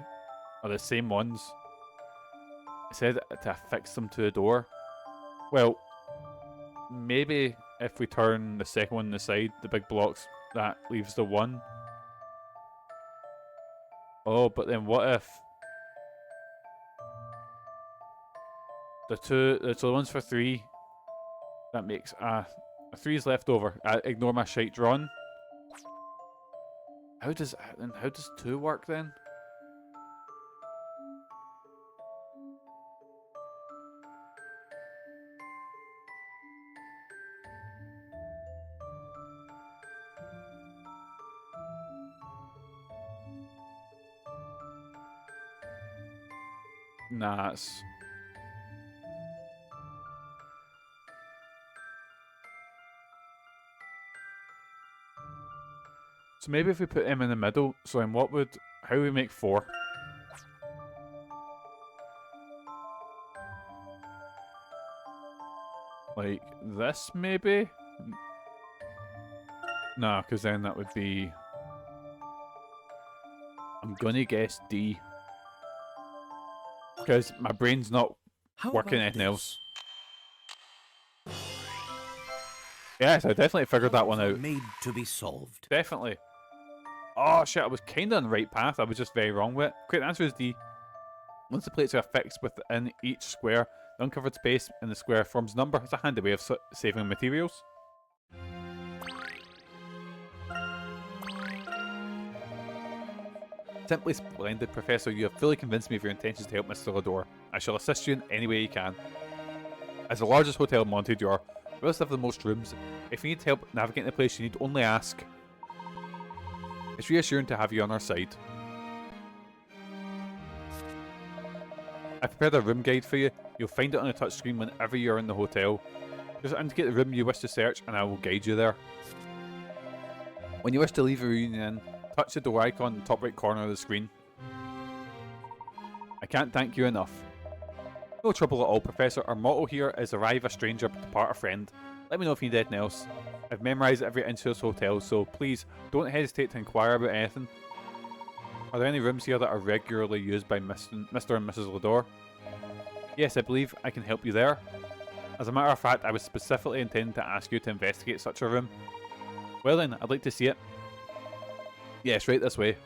are the same ones. It said to affix them to the door. Well, maybe if we turn the second one on the side, the big blocks, that leaves the 1. Oh, but then what if the ones for 3, that makes a 3's left over. Ignore my shite drawn. How does 2 work then? Nah, So maybe if we put M in the middle, so then how do we make 4? Like this, maybe? Nah, because then that would be... I'm gonna guess D. Because my brain's not working anything else. Yes, I definitely figured that one out. Made to be solved. Definitely. Oh shit, I was kinda on the right path, I was just very wrong with it. Quick, the answer is D. Once the plates are fixed within each square, the uncovered space in the square forms a number. It's a handy way of saving materials. Simply splendid, Professor. You have fully convinced me of your intentions to help Mr. Lador. I shall assist you in any way you can. As the largest hotel in Monte Dor, we also have the most rooms. If you need help navigating the place, you need only ask. It's reassuring to have you on our side. I prepared a room guide for you. You'll find it on a touchscreen whenever you're in the hotel. Just indicate the room you wish to search and I will guide you there. When you wish to leave a reunion inn, touch the door icon in the top right corner of the screen. I can't thank you enough. No trouble at all, Professor. Our motto here is arrive a stranger, depart a friend. Let me know if you need anything else. I've memorised every inch of this hotel, so please don't hesitate to inquire about anything. Are there any rooms here that are regularly used by Mr. and Mrs. Lador? Yes, I believe I can help you there. As a matter of fact, I was specifically intending to ask you to investigate such a room. Well then, I'd like to see it. Yes, right this way.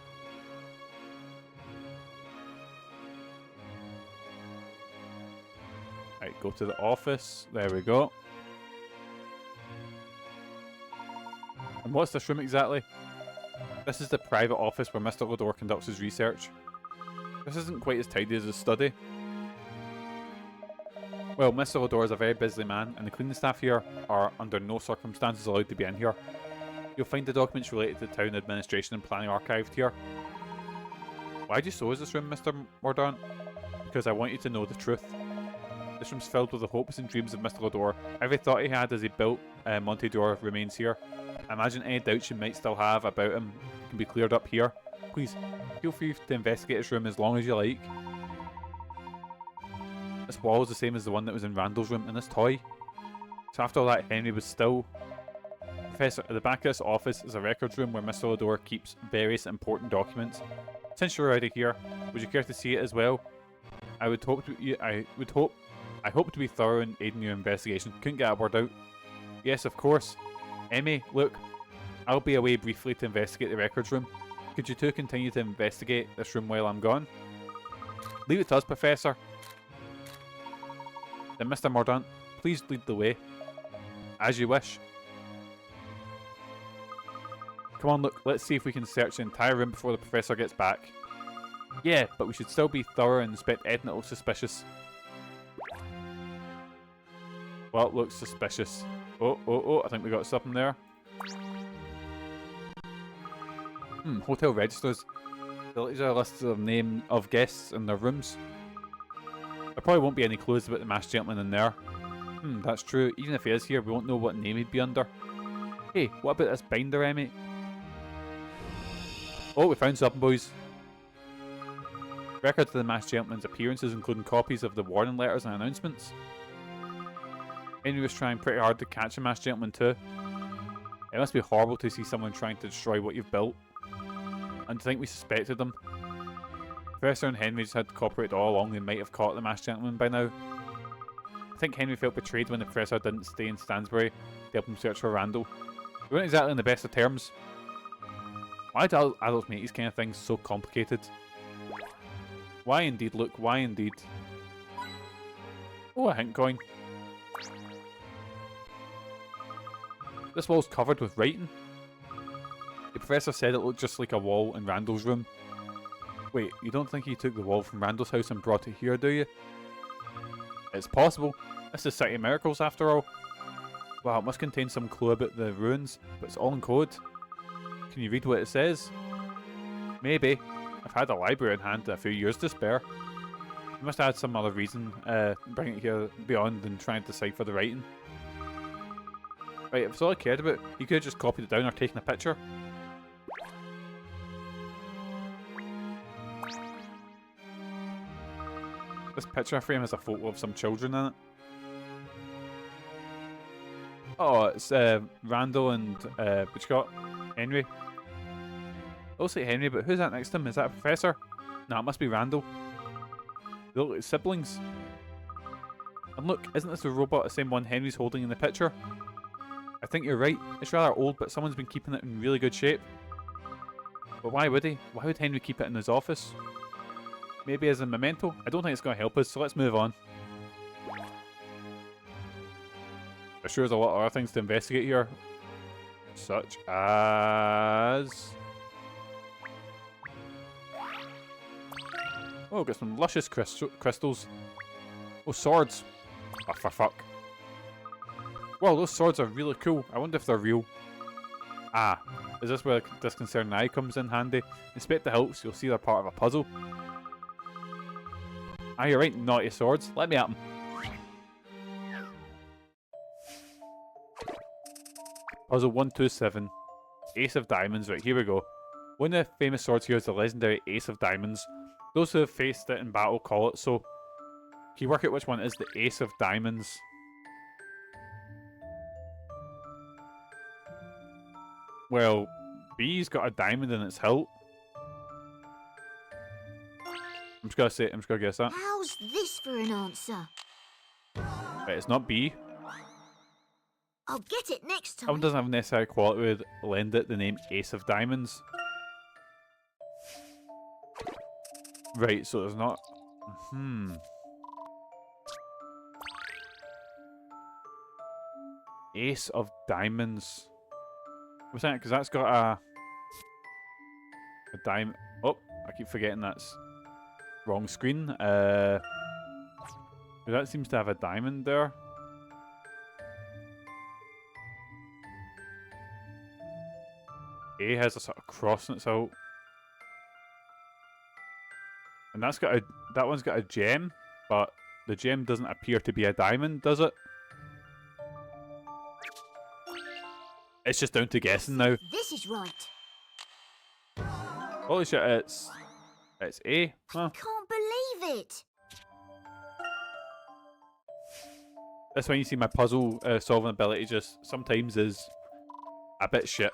Right, go to the office. There we go. And what's this room exactly? This is the private office where Mr. Lador conducts his research. This isn't quite as tidy as his study. Well, Mr. Lador is a very busy man, and the cleaning staff here are under no circumstances allowed to be in here. You'll find the documents related to town administration and planning archived here. Why do you so is this room, Mr. Mordaunt? Because I want you to know the truth. This room's filled with the hopes and dreams of Mr. Lador. Every thought he had as he built Monte Dor remains here. I imagine any doubts you might still have about him can be cleared up here. Please, feel free to investigate this room as long as you like. This wall is the same as the one that was in Randall's room, and this toy. So after all that, Henry was still... Professor, at the back of this office is a records room where Mr. Lador keeps various important documents. Since you're already here, would you care to see it as well? I hope to be thorough in aiding your investigation. Couldn't get a word out. Yes, of course. Emmy, look, I'll be away briefly to investigate the records room. Could you two continue to investigate this room while I'm gone? Leave it to us, Professor. Then Mr. Mordaunt, please lead the way. As you wish. Come on, look, let's see if we can search the entire room before the Professor gets back. Yeah, but we should still be thorough and inspect anything that looks suspicious. Well, it looks suspicious. Oh, I think we got something there. Hotel registers. These are lists of name of guests and their rooms. There probably won't be any clues about the masked gentleman in there. That's true. Even if he is here, we won't know what name he'd be under. Hey, what about this binder, Emmy? Oh, we found something, boys. Records of the masked gentleman's appearances, including copies of the warning letters and announcements. Henry was trying pretty hard to catch a masked gentleman too. It must be horrible to see someone trying to destroy what you've built. And to think we suspected them. Professor and Henry just had cooperated all along. They might have caught the masked gentleman by now. I think Henry felt betrayed when the Professor didn't stay in Stansbury to help him search for Randall. We weren't exactly in the best of terms. Why do adults make these kind of things so complicated? Why indeed, look, why indeed? Oh, a hint coin. This wall's covered with writing. The Professor said it looked just like a wall in Randall's room. Wait, you don't think he took the wall from Randall's house and brought it here, do you? It's possible. This is City of Miracles after all. Wow, it must contain some clue about the ruins, but it's all in code. Can you read what it says? Maybe. I've had a library in hand a few years to spare. You must have had some other reason bringing it here beyond than trying to decipher the writing. Right, if it's all I cared about, you could have just copied it down or taken a picture. picture frame has a photo of some children in it. Oh, it's Randall and what you got? Henry. I'll say Henry, but who's that next to him? Is that a professor? Nah, it must be Randall. They look like siblings. And look, isn't this the robot the same one Henry's holding in the picture? I think you're right. It's rather old, but someone's been keeping it in really good shape. But why would he? Why would Henry keep it in his office? Maybe as a memento? I don't think it's going to help us, so let's move on. I'm sure there's a lot of other things to investigate here. Such as... Oh, got some luscious crystals. Oh, swords. Oh, for fuck. Wow, those swords are really cool. I wonder if they're real. Ah, is this where disconcerting eye comes in handy? Inspect the hilts, you'll see they're part of a puzzle. Ah, you're right, naughty swords. Let me at them. Puzzle 127. Ace of Diamonds. Right, here we go. One of the famous swords here is the legendary Ace of Diamonds. Those who have faced it in battle call it so. Can you work out which one is the Ace of Diamonds? Well, B's got a diamond in its hilt. I'm just gonna guess that. How's this for an answer? Right, it's not B. I'll get it next That one time. doesn't have necessary quality would lend it the name Ace of Diamonds. Right, so there's not... Ace of Diamonds. What's that? Because that's got a diamond... Oh, I keep forgetting that's... Wrong screen. That seems to have a diamond there. A has a sort of cross in its out. And that's got a... That one's got a gem, but the gem doesn't appear to be a diamond, does it? It's just down to guessing now. This is right. Holy shit, it's A. Huh. Can't believe it. That's when you see my puzzle solving ability just sometimes is a bit shit.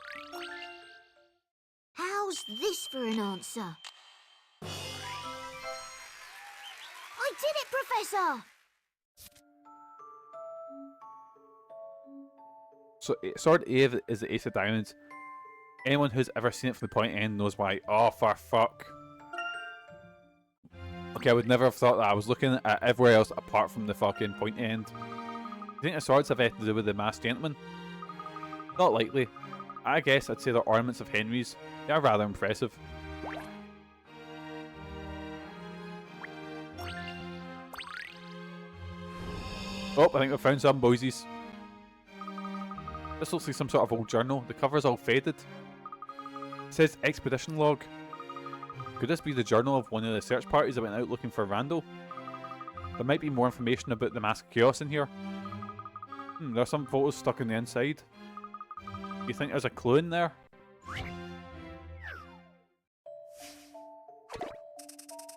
How's this for an answer? I did it, Professor! So, sword A is the Ace of Diamonds. Anyone who's ever seen it from the point end knows why. Oh, for fuck. Okay, I would never have thought that. I was looking at everywhere else apart from the fucking point end. Do you think the swords have anything to do with the masked gentleman? Not likely. I guess I'd say they're ornaments of Henry's. They are rather impressive. Oh, I think we found some boysies. This looks like some sort of old journal. The cover's all faded. It says expedition log. Could this be the journal of one of the search parties that went out looking for Randall? There might be more information about the Mask of Chaos in here. There are some photos stuck on the inside. Do you think there's a clue in there?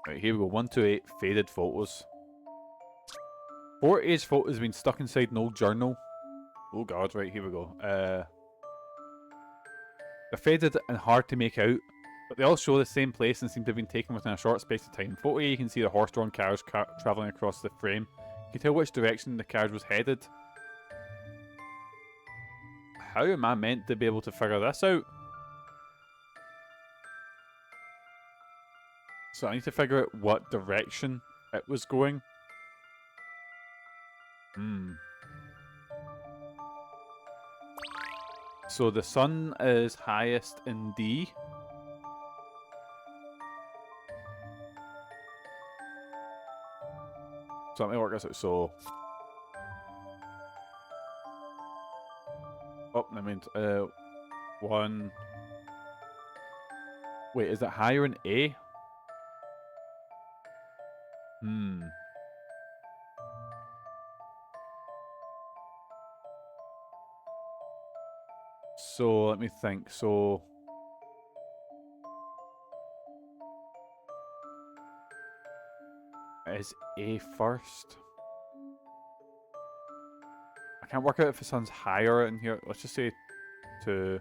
Right, here we go. 128 faded photos. 4 age photos have been stuck inside an old journal. Oh god, right, here we go. They're faded and hard to make out, but they all show the same place and seem to have been taken within a short space of time. Photo A, you can see the horse-drawn carriage travelling across the frame. You can tell which direction the carriage was headed. How am I meant to be able to figure this out? So I need to figure out what direction it was going. So the sun is highest in D. So let me work this out. So, oh, I mean, 1. Wait, is it higher in A? So let me think. So is A first? I can't work out if the sun's higher in here. Let's just say 2,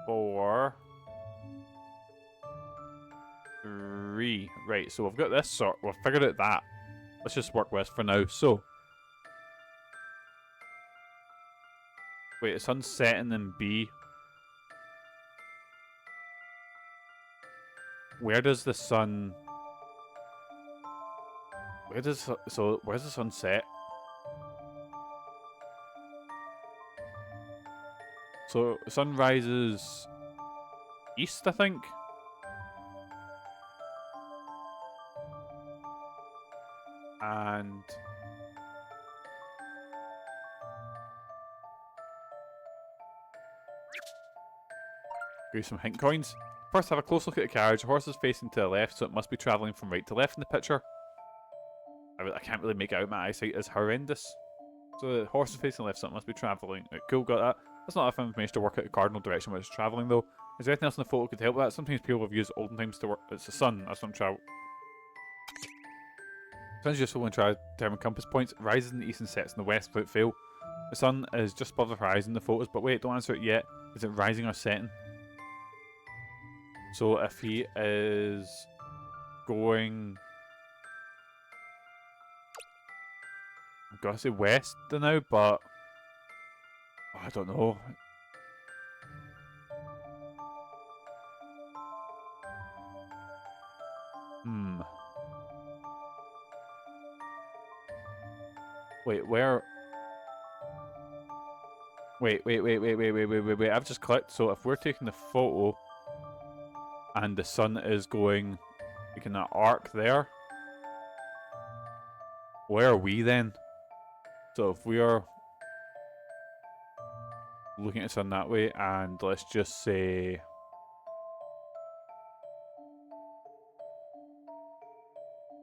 4, 3. Right, so we've got this sort. We've figured out that. Let's just work with for now. So, wait, the sun's setting in B. Where does the sun? Where's the sun set? So the sun rises east, I think. And give some hint coins. First, have a close look at the carriage. The horse is facing to the left, so it must be travelling from right to left in the picture. I can't really make it out. My eyesight is horrendous. So the horse is facing left, so it must be travelling. Right, cool, got that. That's not enough information to work out the cardinal direction where it's travelling, though. Is there anything else in the photo could help with that? Sometimes people have used olden times to work. It's the sun. That's not travel. Sun's useful when trying to determine compass points. It rises in the east and sets in the west without fail. The sun is just above the horizon in the photos, but wait, don't answer it yet. Is it rising or setting? So if he is going, I'm gonna say west now, but I don't know. Wait, where? Wait. I've just clicked. So if we're taking the photo and the sun is going, making that arc there, where are we then? So if we are looking at the sun that way, and let's just say,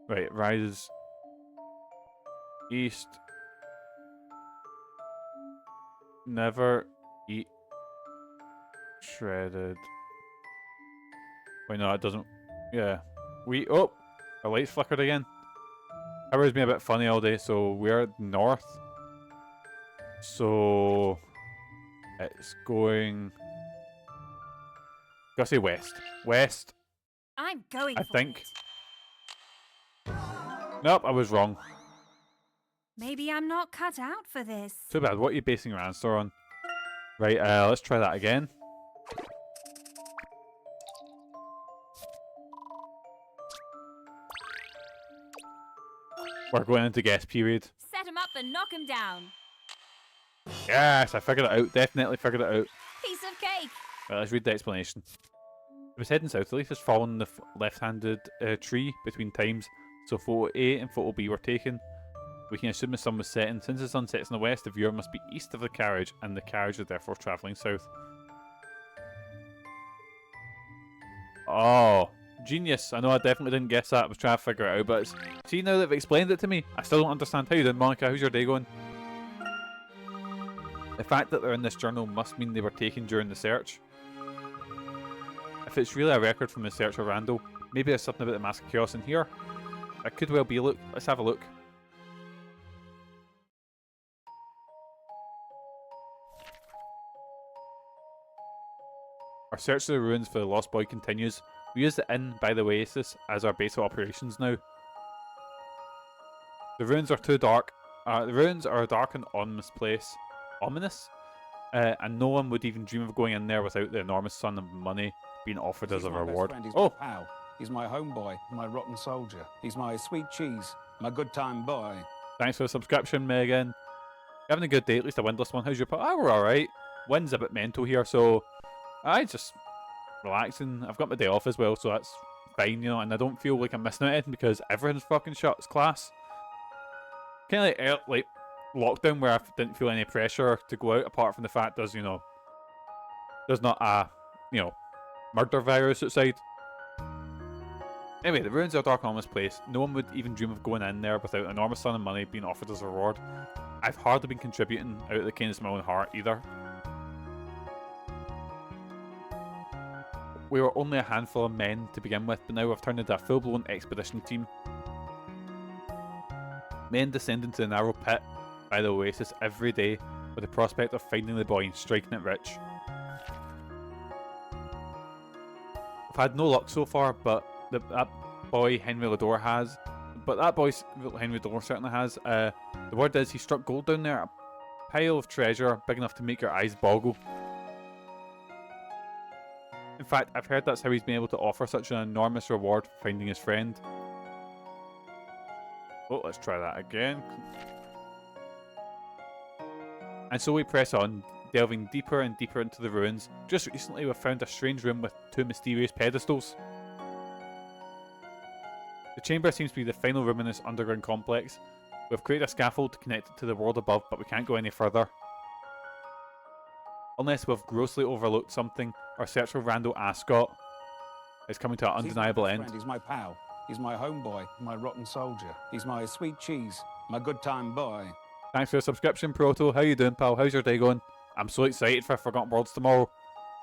right, it rises east. Never eat shredded. Wait, no, it doesn't. Yeah. Oh! Our lights flickered again. Power's been a bit funny all day, so we're north. So it's going. Gotta say west. West. I'm going. I think. Nope, I was wrong. Maybe I'm not cut out for this. Too bad. What are you basing your answer on? Right, let's try that again. We're going into guess period. Set him up and knock him down. Yes, I figured it out. Definitely figured it out. Piece of cake. Right, let's read the explanation. It was heading south. The leaf has fallen in the left-handed tree between times, so photo A and photo B were taken. We can assume the sun was setting. Since the sun sets in the west, the viewer must be east of the carriage, and the carriage is therefore travelling south. Oh, genius. I know I definitely didn't guess that. I was trying to figure it out, but see, now that they've explained it to me, I still don't understand. How you doing, Monica? How's your day going? The fact that they're in this journal must mean they were taken during the search. If it's really a record from the search of Randall, maybe there's something about the Mask of Chaos in here. It could well be. Look, let's have a look. Our search of the ruins for the lost boy continues. We use the inn by the oasis as our base of operations now. The ruins are too dark. The ruins are a dark and ominous place. Ominous? And no one would even dream of going in there without the enormous sum of money being offered as a reward. He's Oh! my pal. He's my homeboy, my rotten soldier. He's my sweet cheese, my good time boy. Thanks for the subscription, Megan. Having a good day, at least a windless one. How's your pal? Ah, we're alright. Wind's a bit mental here, so I just relaxing. I've got my day off as well, so that's fine, you know, and I don't feel like I'm missing out anything because everything's fucking shut. It's class. Kind of like lockdown where I didn't feel any pressure to go out apart from the fact there's, you know, there's not a, you know, murder virus outside. Anyway, the ruins are a dark, ominous place. No one would even dream of going in there without an enormous sum of money being offered as a reward. I've hardly been contributing out of the kindness of my own heart either. We were only a handful of men to begin with, but now we've turned into a full-blown expedition team. Men descend into the narrow pit by the oasis every day with the prospect of finding the boy and striking it rich. We've had no luck so far, but that boy Henry Dor has. But that boy Henry Dor certainly has. The word is he struck gold down there, a pile of treasure big enough to make your eyes boggle. In fact, I've heard that's how he's been able to offer such an enormous reward for finding his friend. Oh, let's try that again. And so we press on, delving deeper and deeper into the ruins. Just recently we've found a strange room with two mysterious pedestals. The chamber seems to be the final room in this underground complex. We've created a scaffold to connect it to the world above, but we can't go any further. Unless we've grossly overlooked something, our search for Randall Ascot is coming to an undeniable end. He's my pal. He's my homeboy, my rotten soldier. He's my sweet cheese, my good time boy. Thanks for your subscription, Proto. How you doing, pal? How's your day going? I'm so excited for Forgotten Worlds tomorrow.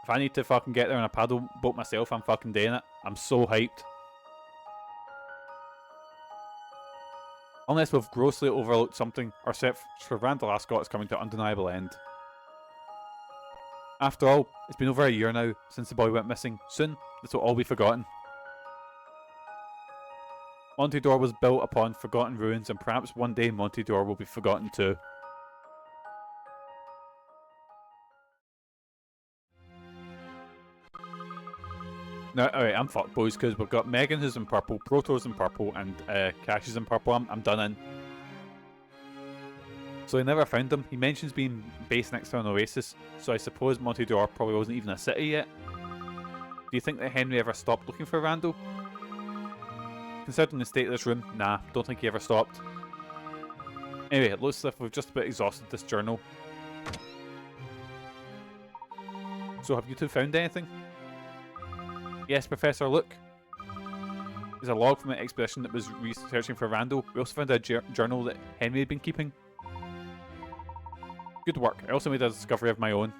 If I need to fucking get there on a paddle boat myself, I'm fucking doing it. I'm so hyped. Unless we've grossly overlooked something, our search for Randall Ascot is coming to an undeniable end. After all, it's been over a year now since the boy went missing. Soon, this will all be forgotten. Monte Dor was built upon forgotten ruins, and perhaps one day Monte Dor will be forgotten too. Now, alright, I'm fucked, boys, because we've got Megan who's in purple, Proto's in purple, and Cash is in purple. I'm done in. So I never found him. He mentions being based next to an oasis, so I suppose Monte Dor probably wasn't even a city yet. Do you think that Henry ever stopped looking for Randall? Considering the state of this room, nah, don't think he ever stopped. Anyway, it looks like we've just about exhausted this journal. So have you two found anything? Yes, Professor, look. There's a log from the expedition that was researching for Randall. We also found a journal that Henry had been keeping. Good work. I also made a discovery of my own.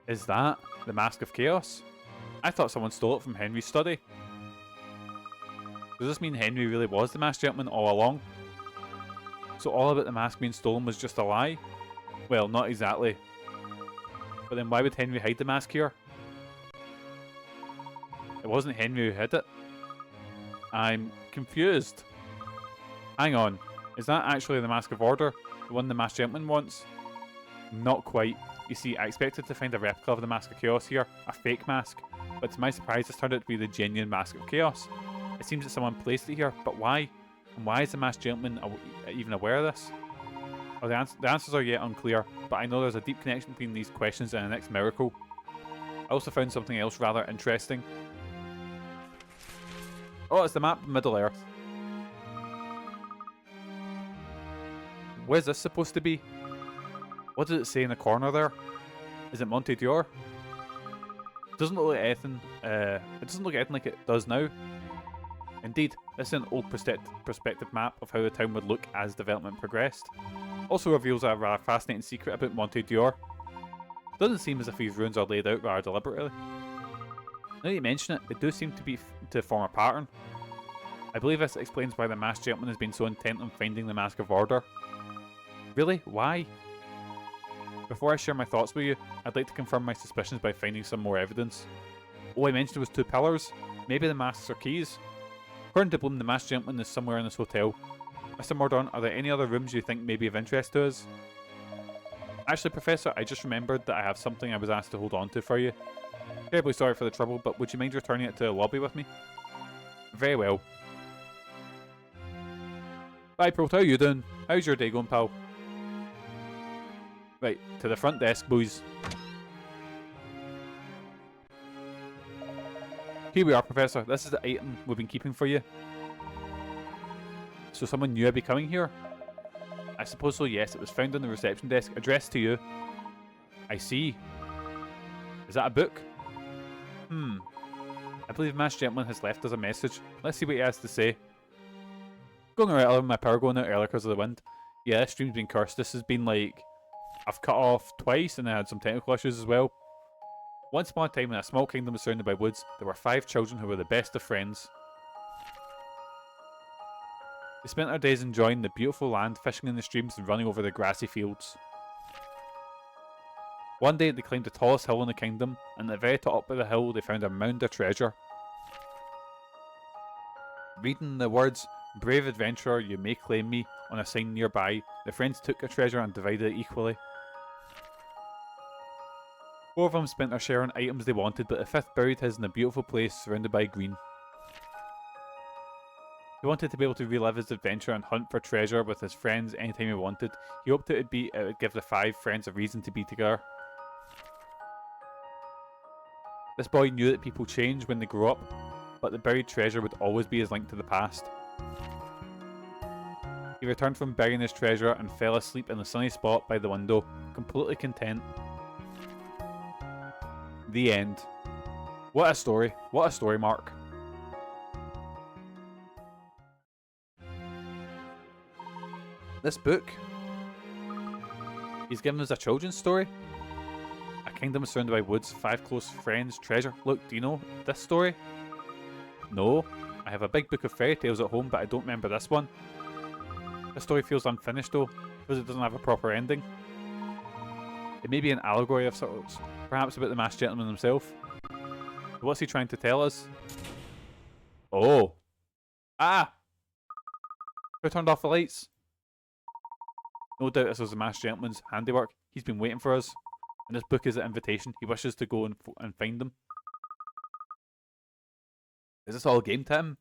Is that the Mask of Chaos? I thought someone stole it from Henry's study. Does this mean Henry really was the masked gentleman all along? So all about the mask being stolen was just a lie? Well, not exactly. But then why would Henry hide the mask here? It wasn't Henry who hid it. I'm confused. Hang on. Is that actually the Mask of Order? The one the masked gentleman wants? Not quite. You see, I expected to find a replica of the Mask of Chaos here, a fake mask, but to my surprise this turned out to be the genuine Mask of Chaos. It seems that someone placed it here, but why? And why is the masked gentleman even aware of this? Well, the answers are yet unclear, but I know there's a deep connection between these questions and the next miracle. I also found something else rather interesting. Oh, it's the map of Middle-earth. What is this supposed to be? What does it say in the corner there? Is it Monte Dor? It doesn't look like anything. It doesn't look anything like it does now. Indeed, this is an old perspective map of how the town would look as development progressed. Also reveals a rather fascinating secret about Monte Dor. Doesn't seem as if these ruins are laid out rather deliberately. Now that you mention it, they do seem to form a pattern. I believe this explains why the masked gentleman has been so intent on finding the Mask of Order. Really? Why? Before I share my thoughts with you, I'd like to confirm my suspicions by finding some more evidence. All I mentioned was 2 pillars. Maybe the masks are keys. According to Bloom, the masked gentleman is somewhere in this hotel. Mr. Mordaunt, are there any other rooms you think may be of interest to us? Actually, Professor, I just remembered that I have something I was asked to hold on to for you. Terribly sorry for the trouble, but would you mind returning it to the lobby with me? Very well. Bye, Proto, how you doing? How's your day going, pal? Right, to the front desk, boys. Here we are, Professor. This is the item we've been keeping for you. So someone knew I'd be coming here? I suppose so, yes. It was found on the reception desk, addressed to you. I see. Is that a book? I believe Masked Gentleman has left us a message. Let's see what he has to say. Going right, my power going out earlier because of the wind. Yeah, this stream's been cursed. This has been like I've cut off twice and I had some technical issues as well. Once upon a time, in a small kingdom surrounded by woods, there were 5 children who were the best of friends. They spent their days enjoying the beautiful land, fishing in the streams and running over the grassy fields. One day they climbed the tallest hill in the kingdom, and at the very top of the hill they found a mound of treasure. Reading the words, "Brave adventurer, you may claim me," on a sign nearby, the friends took the treasure and divided it equally. 4 of them spent their share on items they wanted, but the 5th buried his in a beautiful place surrounded by green. He wanted to be able to relive his adventure and hunt for treasure with his friends anytime he wanted. He hoped it would give the 5 friends a reason to be together. This boy knew that people change when they grow up, but the buried treasure would always be his link to the past. He returned from burying his treasure and fell asleep in the sunny spot by the window, completely content. The end. What a story. What a story, Mark. This book, he's given us a children's story. A kingdom surrounded by woods, 5 close friends, treasure. Look, do you know this story? No. I have a big book of fairy tales at home, but I don't remember this one. This story feels unfinished though, because it doesn't have a proper ending. It may be an allegory of sorts, perhaps about the masked gentleman himself. But what's he trying to tell us? Oh. Ah! Who turned off the lights? No doubt this was the masked gentleman's handiwork. He's been waiting for us. And this book is an invitation. He wishes to go and find them. Is this all a game to him?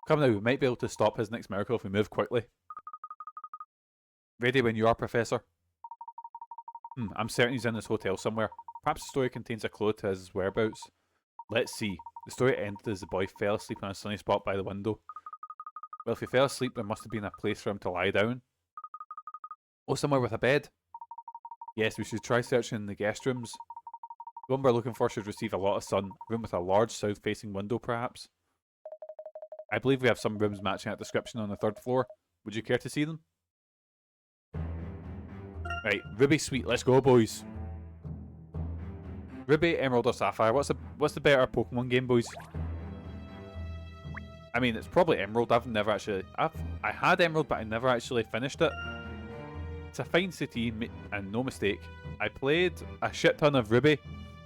Come now, we might be able to stop his next miracle if we move quickly. Ready when you are, Professor. I'm certain he's in this hotel somewhere. Perhaps the story contains a clue to his whereabouts. Let's see. The story ended as the boy fell asleep on a sunny spot by the window. Well, if he fell asleep, there must have been a place for him to lie down. Oh, somewhere with a bed. Yes, we should try searching in the guest rooms. The one we're looking for should receive a lot of sun. A room with a large south-facing window, perhaps. I believe we have some rooms matching that description on the 3rd floor. Would you care to see them? Right, Ruby Suite, let's go, boys. Ruby, Emerald, or Sapphire? What's the better Pokemon game, boys? I mean, it's probably Emerald. I had Emerald, but I never actually finished it. It's a fine city, and no mistake. I played a shit ton of Ruby,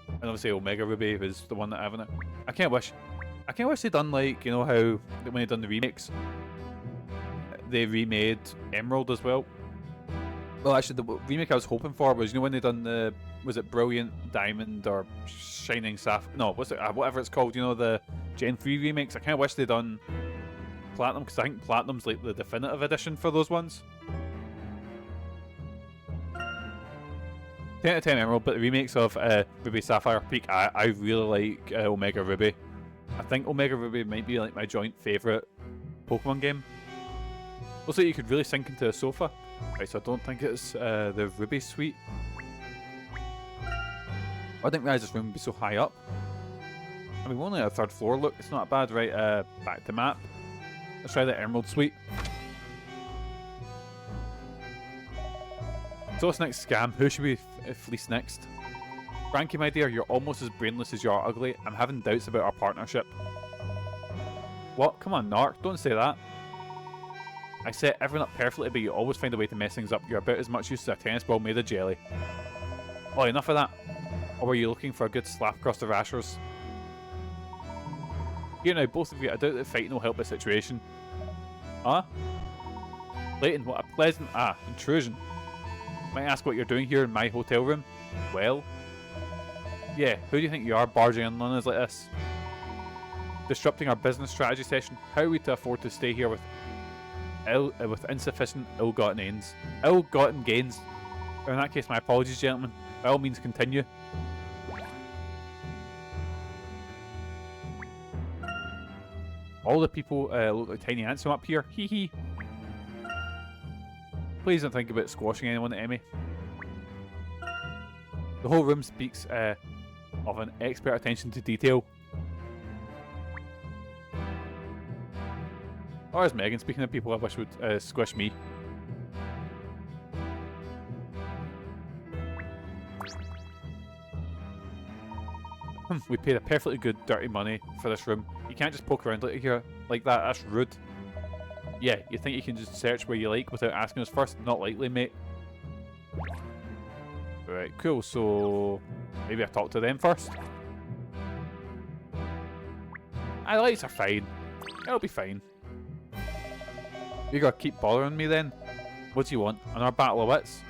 and obviously Omega Ruby was the one that I have in it. I can't wish they'd done like, you know how when they done the remakes, they remade Emerald as well. Well, actually, the remake I was hoping for was, you know, when they done was it Brilliant Diamond or Shining Sapphire? No, what's it? Whatever it's called. You know, the Gen 3 remakes. I kind of wish they'd done Platinum, because I think Platinum's like the definitive edition for those ones. 10 out of 10 Emerald, but the remakes of Ruby Sapphire Peak, I really like Omega Ruby. I think Omega Ruby might be like my joint favourite Pokemon game. Looks like you could really sink into a sofa. Right, so I don't think it's the Ruby Suite. I didn't realise this room would be so high up. I mean, we're only at the 3rd floor. Look, it's not bad. Right, back to map. Let's try the Emerald Suite. So what's next, Scam? Who should we fleece next? Frankie, my dear, you're almost as brainless as you are ugly. I'm having doubts about our partnership. What? Come on, Narc. Don't say that. I set everyone up perfectly, but you always find a way to mess things up. You're about as much use as a tennis ball made of jelly. Oh, enough of that. Or were you looking for a good slap across the rashers? Here now, both of you, I doubt that fighting will help the situation. Huh? Layton, what a pleasant... intrusion. Might I ask what you're doing here in my hotel room? Well... Yeah, who do you think you are, barging in on us like this? Disrupting our business strategy session? How are we to afford to stay here with insufficient ill-gotten gains? Ill-gotten gains? In that case, my apologies, gentlemen. By all means, continue. All the people look like tiny ants from up here. Hee hee. Please don't think about squashing anyone, Emmy. The whole room speaks of an expert attention to detail. Or as Megan, speaking of people I wish would squish me. We paid a perfectly good dirty money for this room. You can't just poke around like here like that. That's rude. Yeah, you think you can just search where you like without asking us first? Not likely, mate. Right, cool. So maybe I talk to them first. Lights are fine. It'll be fine. You gotta keep bothering me then. What do you want? Another battle of wits?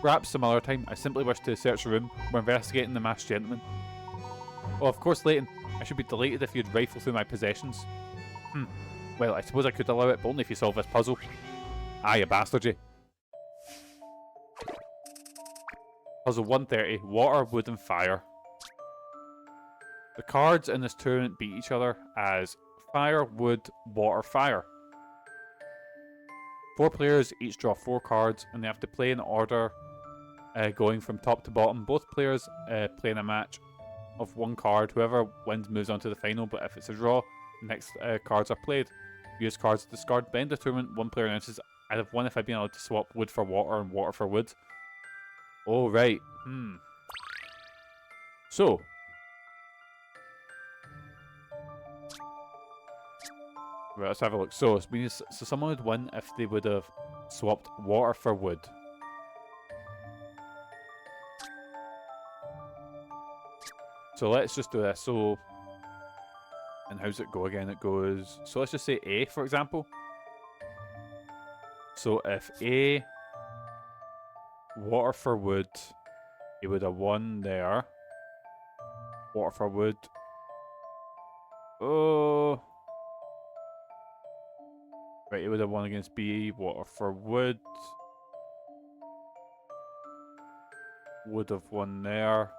Perhaps some other time. I simply wish to search the room. We're investigating the masked gentleman. Oh, of course, Layton. I should be delighted if you'd rifle through my possessions. Well, I suppose I could allow it, but only if you solve this puzzle. Ah, you bastard, you. Puzzle 130. Water, wood, and fire. The cards in this tournament beat each other as fire, wood, water, fire. 4 players each draw 4 cards, and they have to play in order going from top to bottom. Both players play in a match of 1 card. Whoever wins moves on to the final, but if it's a draw, the next cards are played. Use cards to discard. By the end of the tournament, 1 player announces, I'd have won if I'd been allowed to swap wood for water and water for wood. Oh, right. So. Right, let's have a look. So someone would win if they would have swapped water for wood. So let's just do this. So, and how's it go again? It goes, so let's just say A, for example. So if A, water for wood, he would have won there. Water for wood. Oh. Right, he would have won against B. Water for wood. Would have won there.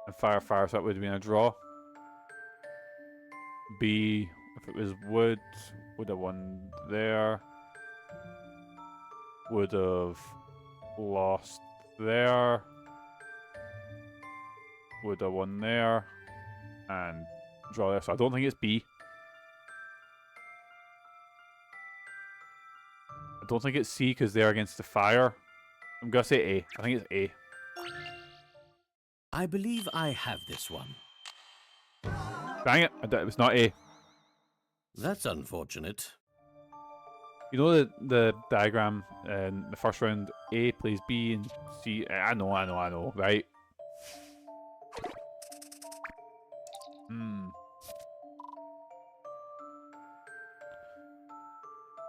And fire, so that would have been a draw. B, if it was wood, would have won there. Would have lost there. Would have won there. And draw there. So I don't think it's B. I don't think it's C because they're against the fire. I'm going to say A. I think it's A. I believe I have this one. Dang it. It was not A. That's unfortunate. You know the diagram in the first round, A plays B and C. I know, right?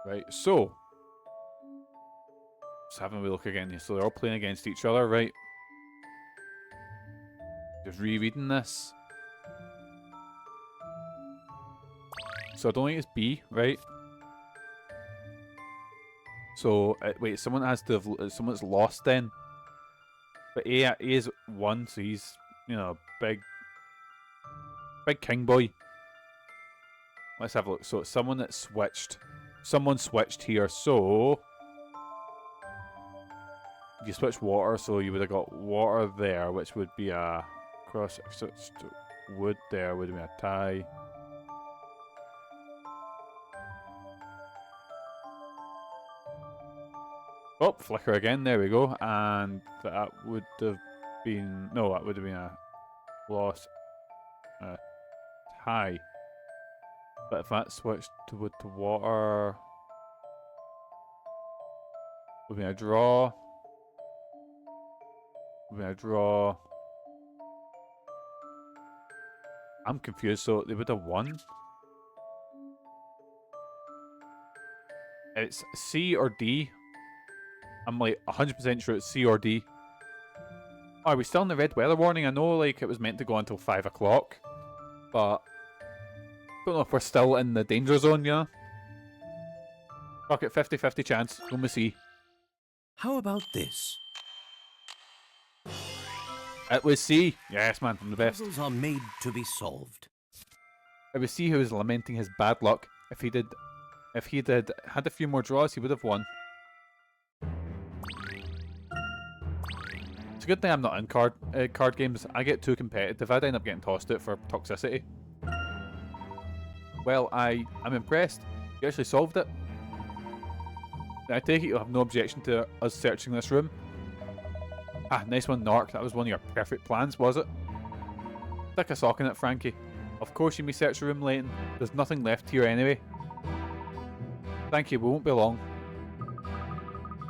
Right, so. Just having a wee look again here. So they're all playing against each other, right? Just rereading this. So I don't think it's B, right? So wait, someone has to have someone's lost then. But A is 1, so he's, you know, big king boy. Let's have a look. So it's someone that switched. Someone switched here. So you switch water, so you would have got water there, which would be a cross. Switched wood there would be a tie. Oh, flicker again. There we go. And that would have been... No, that would have been a loss. A tie. But if that switched to wood to water... would have been a draw. Would have been a draw. I'm confused. So they would have won? It's C or D. I'm like 100% sure it's C or D. Oh, are we still in the red weather warning? I know like it was meant to go until 5 o'clock, but don't know if we're still in the danger zone, yeah? Fuck it, 50-50 chance. Let me see. How about this? It was C. Yes, man, I'm the best. Puzzles are made to be solved. It was C who was lamenting his bad luck. If he had a few more draws, he would have won. It's a good thing I'm not in card games. I get too competitive. I'd end up getting tossed out for toxicity. Well, I'm impressed. You actually solved it. I take it you'll have no objection to us searching this room. Ah, nice one, Narc. That was one of your perfect plans, was it? Stick a sock in it, Frankie. Of course you may search the room, Layton. There's nothing left here anyway. Thank you, we won't be long.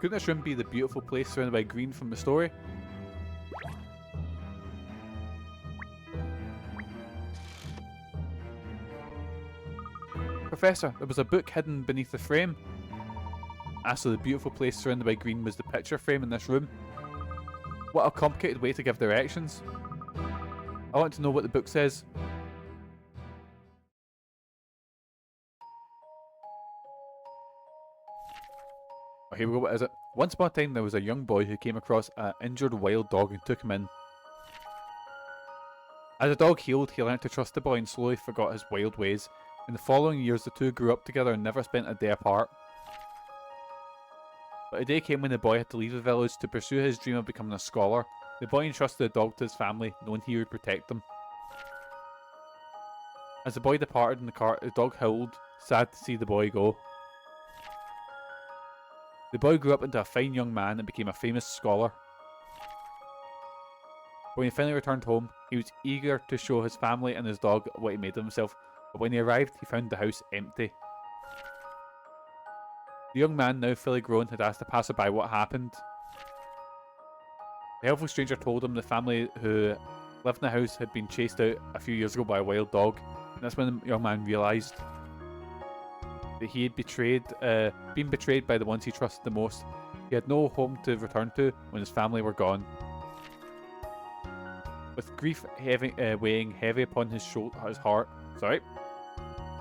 Couldn't this room be the beautiful place surrounded by green from the story? Professor, there was a book hidden beneath the frame. So the beautiful place surrounded by green was the picture frame in this room. What a complicated way to give directions. I want to know what the book says. Oh, here we go, what is it? Once upon a time there was a young boy who came across an injured wild dog and took him in. As the dog healed, he learned to trust the boy and slowly forgot his wild ways. In the following years, the two grew up together and never spent a day apart. But a day came when the boy had to leave the village to pursue his dream of becoming a scholar. The boy entrusted the dog to his family, knowing he would protect them. As the boy departed in the cart, the dog howled, sad to see the boy go. The boy grew up into a fine young man and became a famous scholar. When he finally returned home, he was eager to show his family and his dog what he made of himself, but when he arrived, he found the house empty. The young man, now fully grown, had asked the passerby what happened. The helpful stranger told him the family who lived in the house had been chased out a few years ago by a wild dog, and that's when the young man realised that he had been betrayed by the ones he trusted the most. He had no home to return to when his family were gone. With grief weighing heavy upon his heart,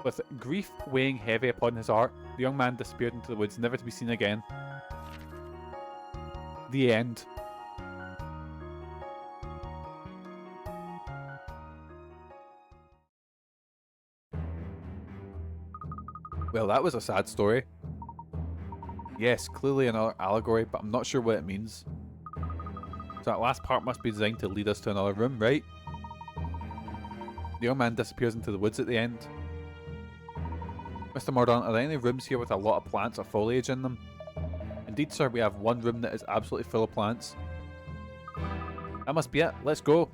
With grief weighing heavy upon his heart, the young man disappeared into the woods, never to be seen again. The end. Well, that was a sad story. Yes, clearly another allegory, but I'm not sure what it means. So that last part must be designed to lead us to another room, right? The young man disappears into the woods at the end. Mr. Mordaunt, are there any rooms here with a lot of plants or foliage in them? Indeed, sir, we have one room that is absolutely full of plants. That must be it. Let's go.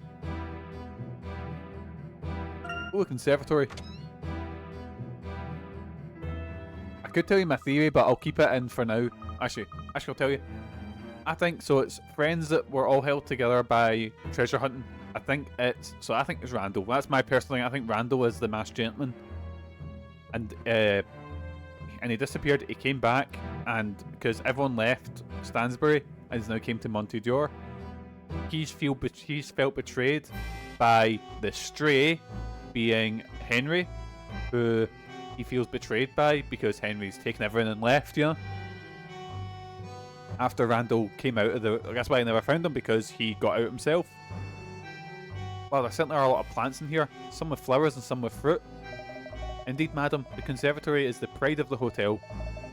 Oh, a conservatory. I could tell you my theory, but I'll keep it in for now. Actually, I'll tell you. I think so. It's friends that were all held together by treasure hunting. I think it's Randall. That's my personal thing. I think Randall is the masked gentleman, and he disappeared. He came back, and because everyone left Stansbury and he's now came to Monte Dor, he's felt betrayed by the stray, being Henry, who he feels betrayed by because Henry's taken everything and left. You know. After Randall came out of that's why I never found him, because he got out himself. Well, there certainly are a lot of plants in here, some with flowers and some with fruit. Indeed, madam, the conservatory is the pride of the hotel.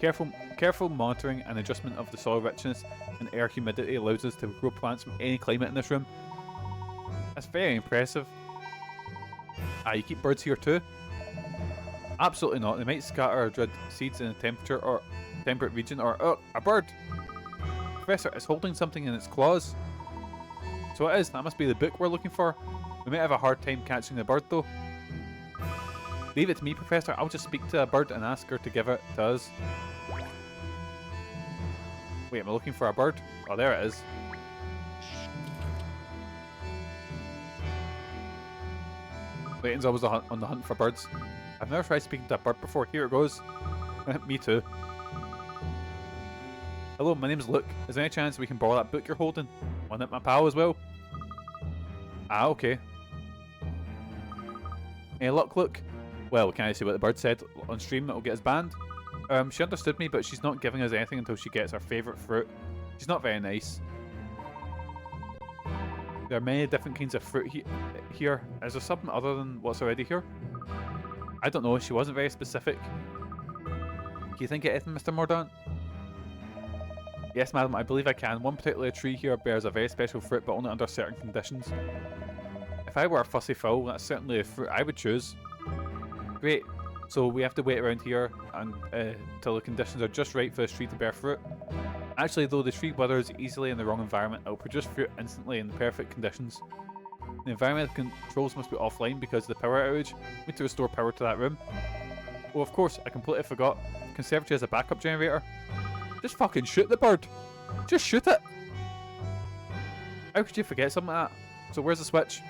Careful monitoring and adjustment of the soil richness and air humidity allows us to grow plants from any climate in this room. That's very impressive. You keep birds here too? Absolutely not. They might scatter or dread seeds in a temperate region, or a bird. Professor, it's holding something in its claws. So it is. That must be the book we're looking for. We might have a hard time catching the bird though. Leave it to me, Professor. I'll just speak to a bird and ask her to give it to us. Wait, am I looking for a bird? Oh, there it is. Layton's always on the hunt for birds. I've never tried speaking to a bird before. Here it goes. Me too. Hello, my name's Luke. Is there any chance we can borrow that book you're holding? Want it, my pal, as well? Okay. Any luck, Luke? Well, can I see what the bird said on stream that will get us banned? She understood me, but she's not giving us anything until she gets our favourite fruit. She's not very nice. There are many different kinds of fruit here. Is there something other than what's already here? I don't know. She wasn't very specific. Can you think of anything, Mr. Mordaunt? Yes, madam, I believe I can. One particular tree here bears a very special fruit, but only under certain conditions. If I were a fussy fowl, that's certainly a fruit I would choose. Great. So we have to wait around here until the conditions are just right for this tree to bear fruit. Actually, though the tree withers easily in the wrong environment, it will produce fruit instantly in the perfect conditions. The environmental controls must be offline because of the power outage. We need to restore power to that room. Oh, of course, I completely forgot. The conservatory has a backup generator. Just fucking shoot the bird. Just shoot it. How could you forget something like that? So where's the switch?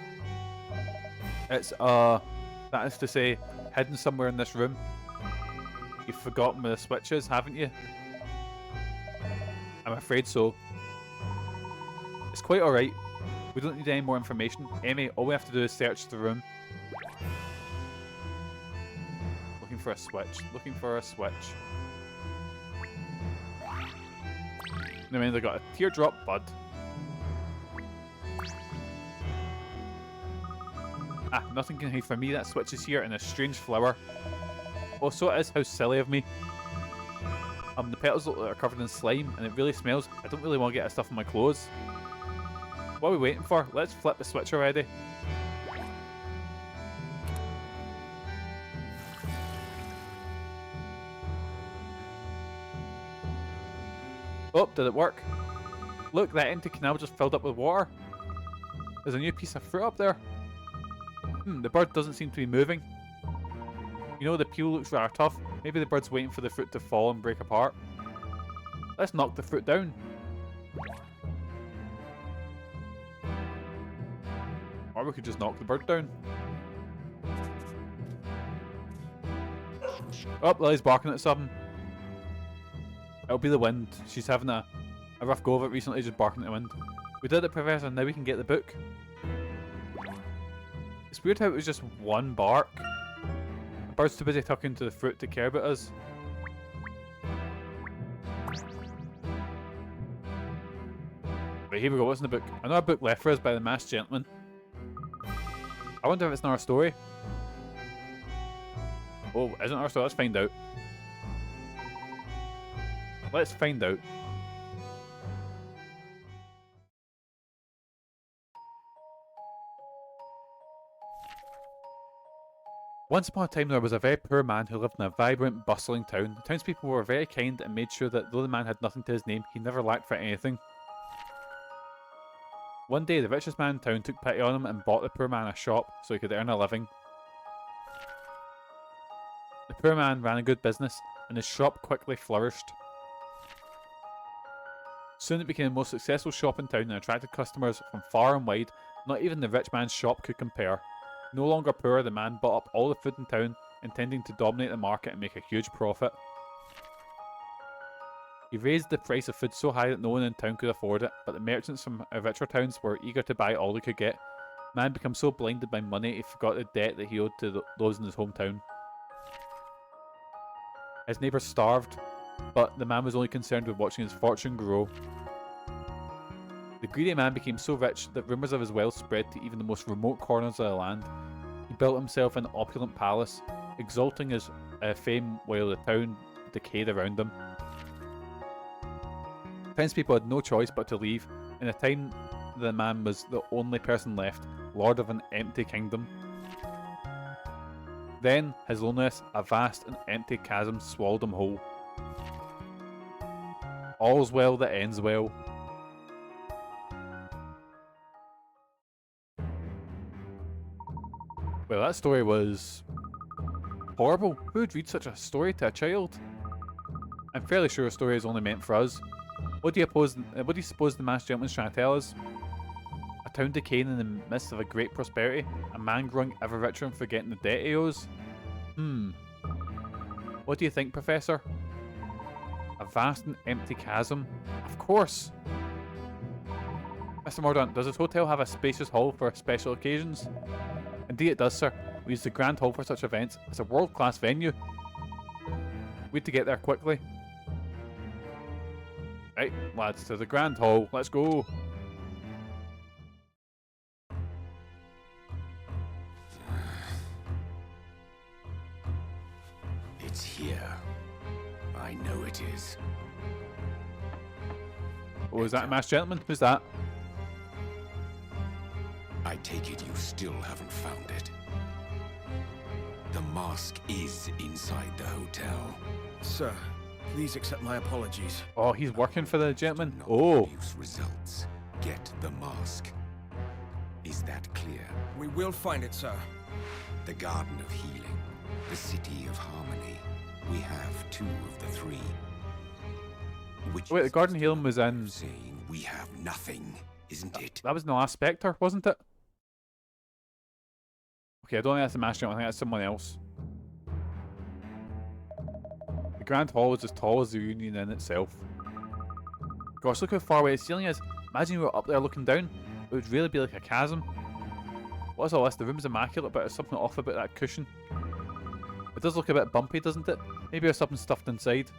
It's, that is to say, hidden somewhere in this room. You've forgotten where the switch is, haven't you? I'm afraid so. It's quite alright. We don't need any more information. Emmy, all we have to do is search the room. Looking for a switch. Looking for a switch. I mean, they got a teardrop bud. Ah, nothing can hide from me. That switch is here in a strange flower. Oh, so it is. How silly of me. The petals look like they're covered in slime, and it really smells. I don't really want to get that stuff on my clothes. What are we waiting for? Let's flip the switch already. Oh, did it work? Look, that empty canal just filled up with water. There's a new piece of fruit up there. The bird doesn't seem to be moving. You know, the peel looks rather tough. Maybe the bird's waiting for the fruit to fall and break apart. Let's knock the fruit down. Or we could just knock the bird down. Oh, Lily's barking at something. It'll be the wind. She's having a rough go of it recently, just barking at the wind. We did it, Professor. Now we can get the book. It's weird how it was just one bark. The bird's too busy tucking to the fruit to care about us. Right, here we go. What's in the book? Another book left for us by the masked gentleman. I wonder if it's another story. Oh, isn't it our story? Let's find out. Let's find out. Once upon a time there was a very poor man who lived in a vibrant, bustling town. The townspeople were very kind and made sure that though the man had nothing to his name, he never lacked for anything. One day the richest man in town took pity on him and bought the poor man a shop so he could earn a living. The poor man ran a good business and his shop quickly flourished. Soon it became the most successful shop in town and attracted customers from far and wide. Not even the rich man's shop could compare. No longer poor, the man bought up all the food in town, intending to dominate the market and make a huge profit. He raised the price of food so high that no one in town could afford it, but the merchants from richer towns were eager to buy all they could get. The man became so blinded by money he forgot the debt that he owed to those in his hometown. His neighbours starved, but the man was only concerned with watching his fortune grow. The greedy man became so rich that rumours of his wealth spread to even the most remote corners of the land. He built himself an opulent palace, exalting his fame while the town decayed around him. Townspeople had no choice but to leave. In a time, the man was the only person left, lord of an empty kingdom. Then, his loneliness, a vast and empty chasm, swallowed him whole. All's well that ends well. Well, that story was horrible. Who would read such a story to a child? I'm fairly sure a story is only meant for us. What do you suppose the masked gentleman's trying to tell us? A town decaying in the midst of a great prosperity? A man growing ever richer and forgetting the debt he owes? What do you think, Professor? A vast and empty chasm? Of course! Mr. Mordaunt, does this hotel have a spacious hall for special occasions? Indeed it does, sir. We use the Grand Hall for such events. It's a world-class venue. We need to get there quickly. Right, lads, to the Grand Hall. Let's go. It's here. I know it is. Oh, is that a masked gentleman? Who's that? I take it you still haven't found it. The mask is inside the hotel. Sir, please accept my apologies. Oh, he's working for the gentleman. Not Oh. produce results. Get the mask. Is Is that clear? We will find it, sir. The Garden of Healing, the City of Harmony. We have 2 of the 3. Which Wait, the is Garden just Healing was another way in... of saying we have nothing, isn't it? That was in the last Spectre, wasn't it? Okay, I don't think that's the Master. I think that's someone else. The Grand Hall is as tall as the Union in itself. Gosh, look how far away the ceiling is. Imagine you were up there looking down. It would really be like a chasm. What is all this? The room's immaculate, but there's something off about that cushion. It does look a bit bumpy, doesn't it? Maybe there's something stuffed inside.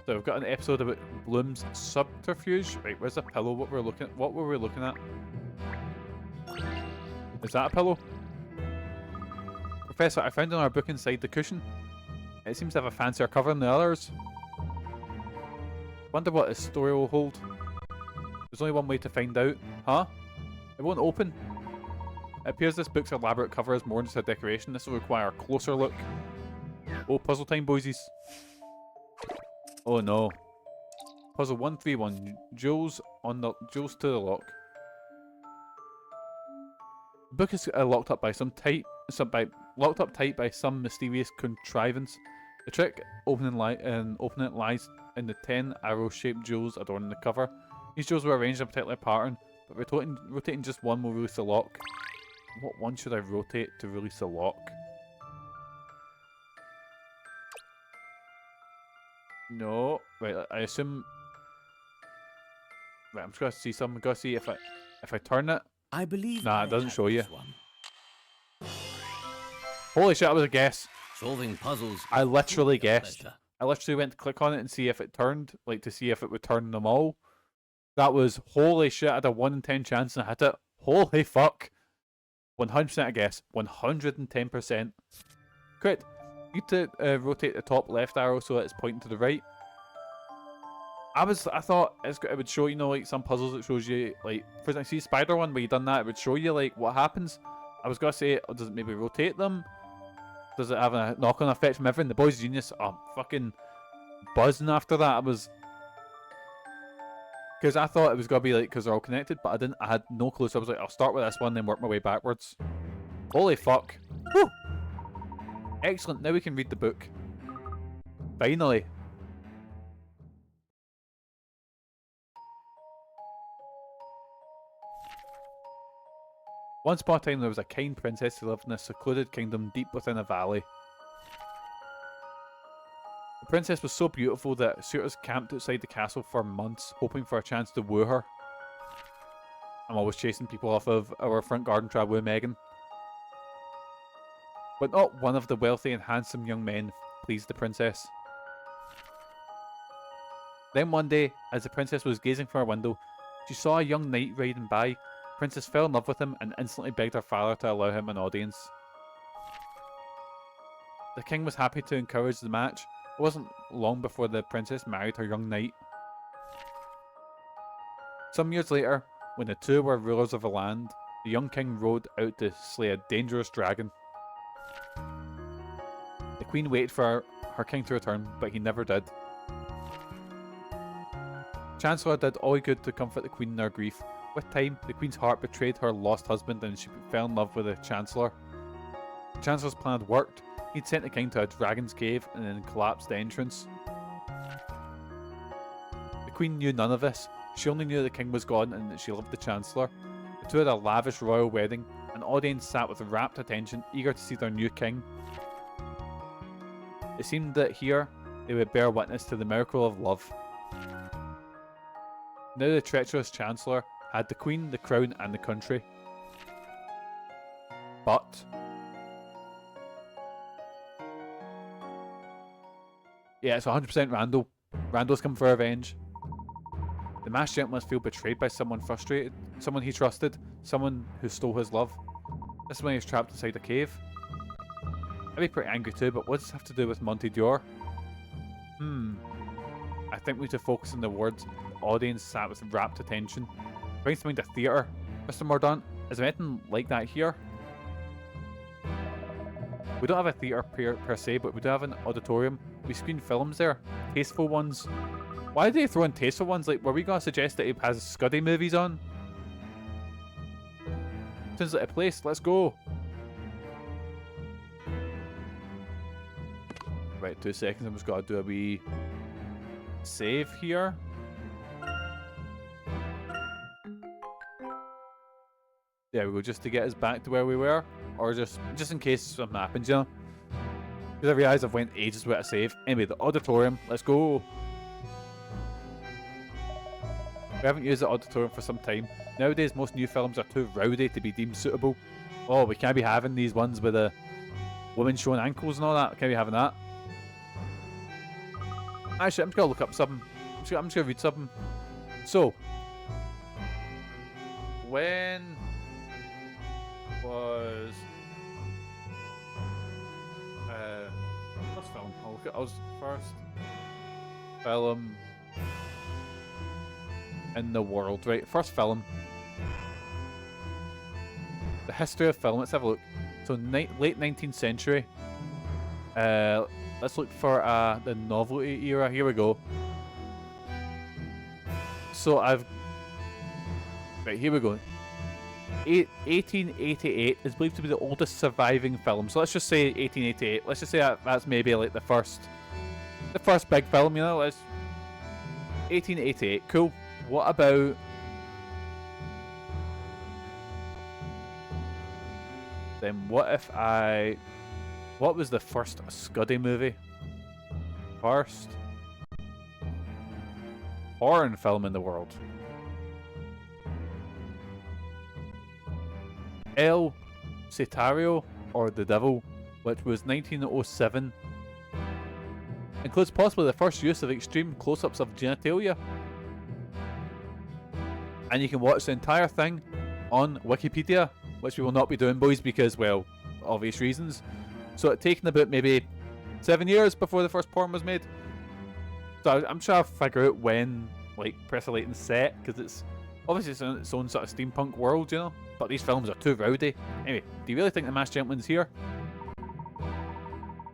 So we've got an episode about Bloom's subterfuge. Right, where's the pillow? What were we looking at? Is that a pillow? Professor, I found in our book inside the cushion. It seems to have a fancier cover than the others. Wonder what this story will hold. There's only one way to find out. Huh? It won't open. It appears this book's elaborate cover is more than just a decoration. This will require a closer look. Oh, puzzle time, boysies. Oh no. Puzzle 131. Jewels to the lock. The book is locked up tight by some mysterious contrivance. The trick opening it lies in the 10 arrow-shaped jewels adorning the cover. These jewels were arranged in a particular pattern, but rotating just one will release the lock. What one should I rotate to release the lock? No. Right, I assume... Right, I'm just gonna see something. I'm gonna see if I turn it. I believe. Nah, it doesn't show you. One. Holy shit, that was a guess. Solving puzzles. I literally guessed. Pleasure. I literally went to click on it and see if it turned, like to see if it would turn them all. That was, holy shit, I had a 1 in 10 chance and I hit it. Holy fuck. 100% a guess. 110%. Correct. You need to rotate the top left arrow so that it's pointing to the right. I thought it would show, you know, like some puzzles it shows you, like, for example, see Spider one where you done that, it would show you, like, what happens. I was gonna say, does it maybe rotate them? Does it have a knock-on effect from everything? The boy's genius. I'm fucking buzzing after that. I was... Because I thought it was gonna be, like, because they're all connected, but I didn't. I had no clue, so I was like, I'll start with this one, then work my way backwards. Holy fuck. Woo! Excellent, now we can read the book. Finally. Once upon a time there was a kind princess who lived in a secluded kingdom deep within a valley. The princess was so beautiful that suitors camped outside the castle for months, hoping for a chance to woo her. I'm always chasing people off of our front garden try to woo Megan. But not one of the wealthy and handsome young men pleased the princess. Then one day, as the princess was gazing from her window, she saw a young knight riding by. Princess fell in love with him and instantly begged her father to allow him an audience. The king was happy to encourage the match. It wasn't long before the princess married her young knight. Some years later, when the two were rulers of the land, the young king rode out to slay a dangerous dragon. The queen waited for her king to return, but he never did. The Chancellor did all he could to comfort the queen in her grief. With time, the queen's heart betrayed her lost husband and she fell in love with the Chancellor. The Chancellor's plan had worked. He'd sent the king to a dragon's cave and then collapsed the entrance. The queen knew none of this. She only knew the king was gone and that she loved the Chancellor. The two had a lavish royal wedding. An audience sat with rapt attention, eager to see their new king. It seemed that here they would bear witness to the miracle of love. Now the treacherous Chancellor had the queen, the crown, and the country. But... yeah, it's 100% Randall. Randall's come for revenge. The masked gentleman must feel betrayed by someone frustrated, someone he trusted, someone who stole his love. This is when he's trapped inside a cave. I'd be pretty angry too, but what does this have to do with Monte Dor? I think we need to focus on the words. The audience sat with rapt attention. Brings to mind a theatre. Mr. Mordaunt, is there anything like that here? We don't have a theatre per se, but we do have an auditorium. We screen films there. Tasteful ones. Why do they throw in tasteful ones? Like, were we going to suggest that he has Scuddy movies on? Sounds like a place. Let's go. Right, 2 seconds. I'm just got to do a wee save here. There we go, just to get us back to where we were. Or just in case something happens, you know? Because I realise I've went ages without a save. Anyway, the auditorium. Let's go. We haven't used the auditorium for some time. Nowadays, most new films are too rowdy to be deemed suitable. Oh, we can't be having these ones with the women showing ankles and all that. Can't be having that. Actually, I'm just going to look up something. I'm just going to read something. So, when was first film? I'll look at us first. Film in the world, right? First film. The history of film. Let's have a look. So late 19th century. Let's look for the novelty era. Here we go. So right, here we go. 1888 is believed to be the oldest surviving film. So let's just say 1888. Let's just say that's maybe like the first big film, you know. 1888. Cool. What about then? What was the first Scuddy movie? First foreign film in the world. El Sicario, or The Devil, which was 1907. Includes possibly the first use of extreme close-ups of genitalia. And you can watch the entire thing on Wikipedia, which we will not be doing, boys, because, well, obvious reasons. So it taken about maybe 7 years before the first porn was made. So I'm trying to figure out when, like, Professor Layton's set, because it's obviously its own sort of steampunk world, you know? But these films are too rowdy. Anyway, do you really think the masked gentleman's here?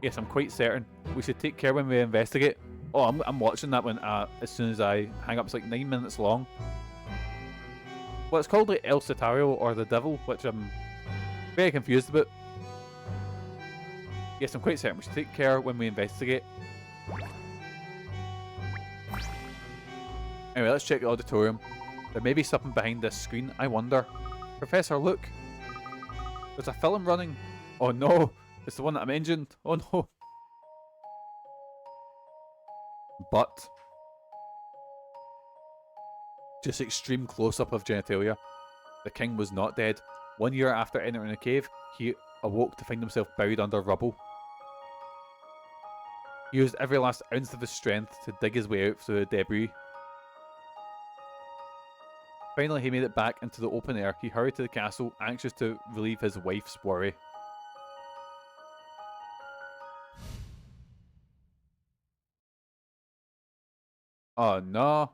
Yes, I'm quite certain. We should take care when we investigate. Oh, I'm watching that one as soon as I hang up. It's like 9 minutes long. Well, it's called like El Sicario or The Devil, which I'm very confused about. Yes, I'm quite certain we should take care when we investigate. Anyway, let's check the auditorium. There may be something behind this screen, I wonder. Professor, look! There's a film running! Oh no! It's the one that I mentioned! Oh no! But just extreme close-up of genitalia. The king was not dead. 1 year after entering a cave, he awoke to find himself buried under rubble. He used every last ounce of his strength to dig his way out through the debris. Finally, he made it back into the open air. He hurried to the castle, anxious to relieve his wife's worry. Oh no.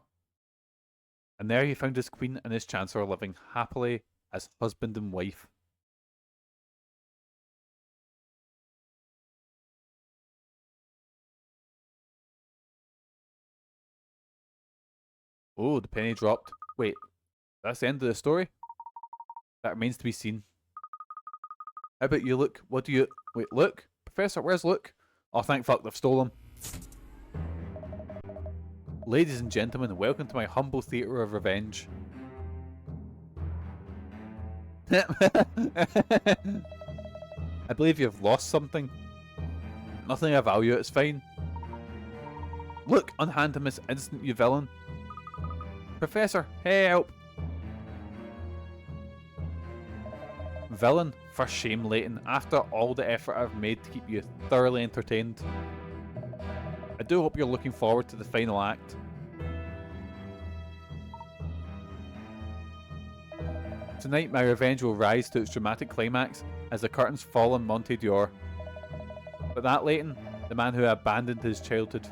And there he found his queen and his chancellor living happily as husband and wife. Oh, the penny dropped. Wait, that's the end of the story? That remains to be seen. How about you, Luke? What do you... Wait, Luke? Professor, where's Luke? Oh, thank fuck, they've stolen him. Ladies and gentlemen, welcome to my humble theatre of revenge. I believe you've lost something. Nothing of value, it's fine. Look, unhand him this instant, you villain. Professor, help! Villain, for shame, Layton. After all the effort I've made to keep you thoroughly entertained. I do hope you're looking forward to the final act. Tonight my revenge will rise to its dramatic climax as the curtains fall on Monte Dor. But that, Layton, the man who abandoned his childhood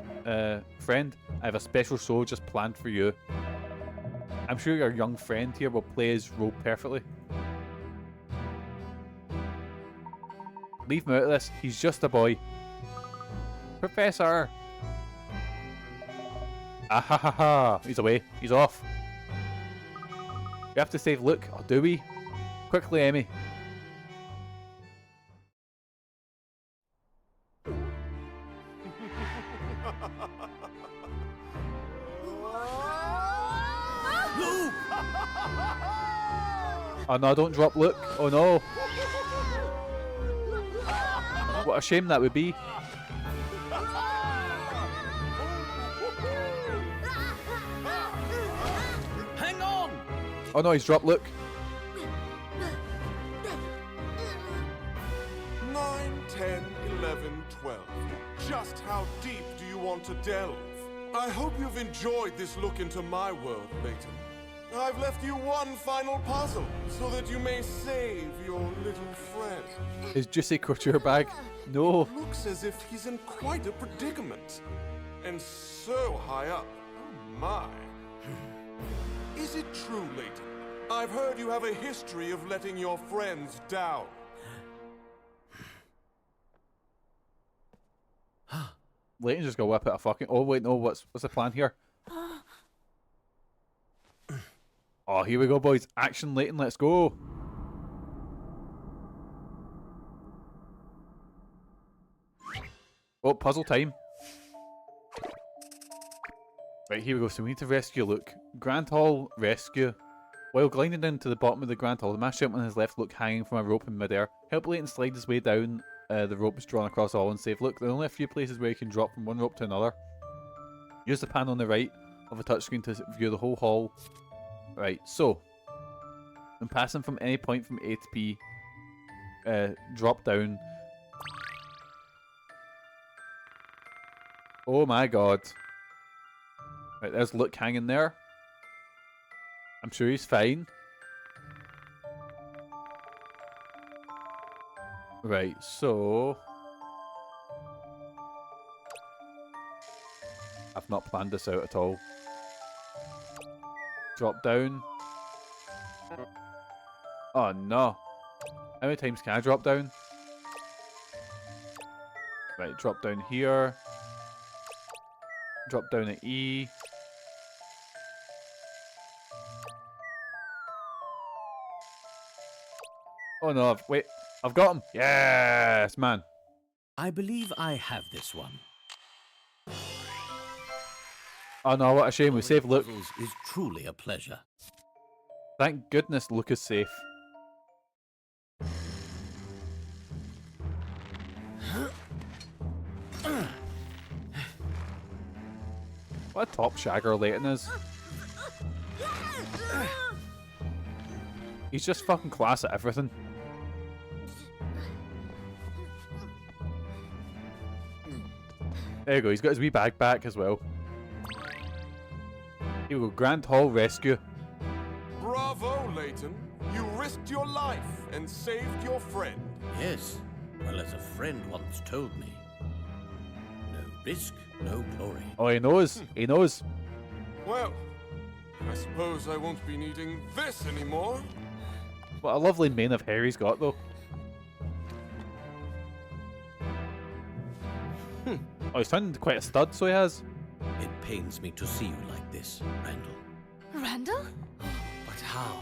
friend, I have a special show just planned for you. I'm sure your young friend here will play his role perfectly. Leave him out of this, he's just a boy. Professor! Ah ha ha ha! He's away. He's off. We have to save Luke, or do we? Quickly, Emmy. Oh no, don't drop Luke. Oh no. What a shame that would be. Hang on! Oh no, he's dropped Luke. 9, 10, 11, 12. Just how deep do you want to delve? I hope you've enjoyed this look into my world, Layton. I've left you one final puzzle, so that you may save your little friend. His juicy couture bag. No. Looks as if he's in quite a predicament. And so high up. Oh my. Is it true, Layton? I've heard you have a history of letting your friends down. Layton just go whip out a fucking... Oh wait, no, what's the plan here? Oh, here we go, boys. Action, Layton, let's go. Oh, puzzle time. Right, here we go. So we need to rescue Luke. Grand Hall rescue. While gliding down to the bottom of the Grand Hall, the masked gentleman has left Luke hanging from a rope in midair. Help Layton slide his way down the rope is drawn across the hall and save Luke. There are only a few places where you can drop from one rope to another. Use the panel on the right of a touchscreen to view the whole hall. Right, so when passing from any point from A to B, drop down. Oh my god. Right, there's Luke hanging there. I'm sure he's fine. Right, so I've not planned this out at all. Drop down. Oh no. How many times can I drop down? Right, drop down here. Drop down at E. Oh no, wait. I've got him. Yes, man. I believe I have this one. Oh no, what a shame. We saved Luke. Puzzles is truly a pleasure. Thank goodness Luke is safe. What a top shagger Layton is. He's just fucking class at everything. There you go, he's got his wee bag back as well. Here we go, Grand Hall rescue. Bravo, Layton. You risked your life and saved your friend. Yes, well, as a friend once told me, no risk, no glory. Oh, he knows. He knows. Well, I suppose I won't be needing this anymore. What a lovely mane of hair he's got, though. Oh, he's turned into quite a stud, so he has. It pains me to see you like this, Randall. Randall? But how?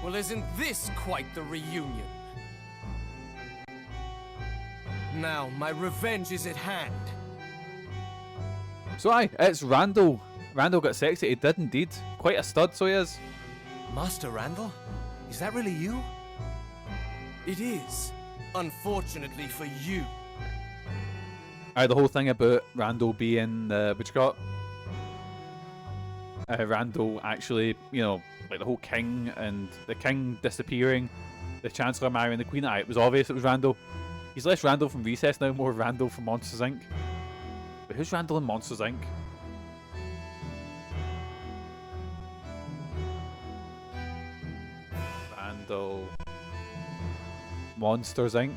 Well, isn't this quite the reunion? Now, my revenge is at hand. So aye, it's Randall. Randall got sexy, he did indeed. Quite a stud, so he is. Master Randall? Is that really you? It is. Unfortunately for you. Aye, the whole thing about Randall being, what you call it? Randall actually, you know, like the whole king and the king disappearing, the Chancellor marrying the Queen. Aye, it was obvious it was Randall. He's less Randall from Recess now, more Randall from Monsters Inc. But who's Randall in Monsters Inc? Randall... Monsters Inc.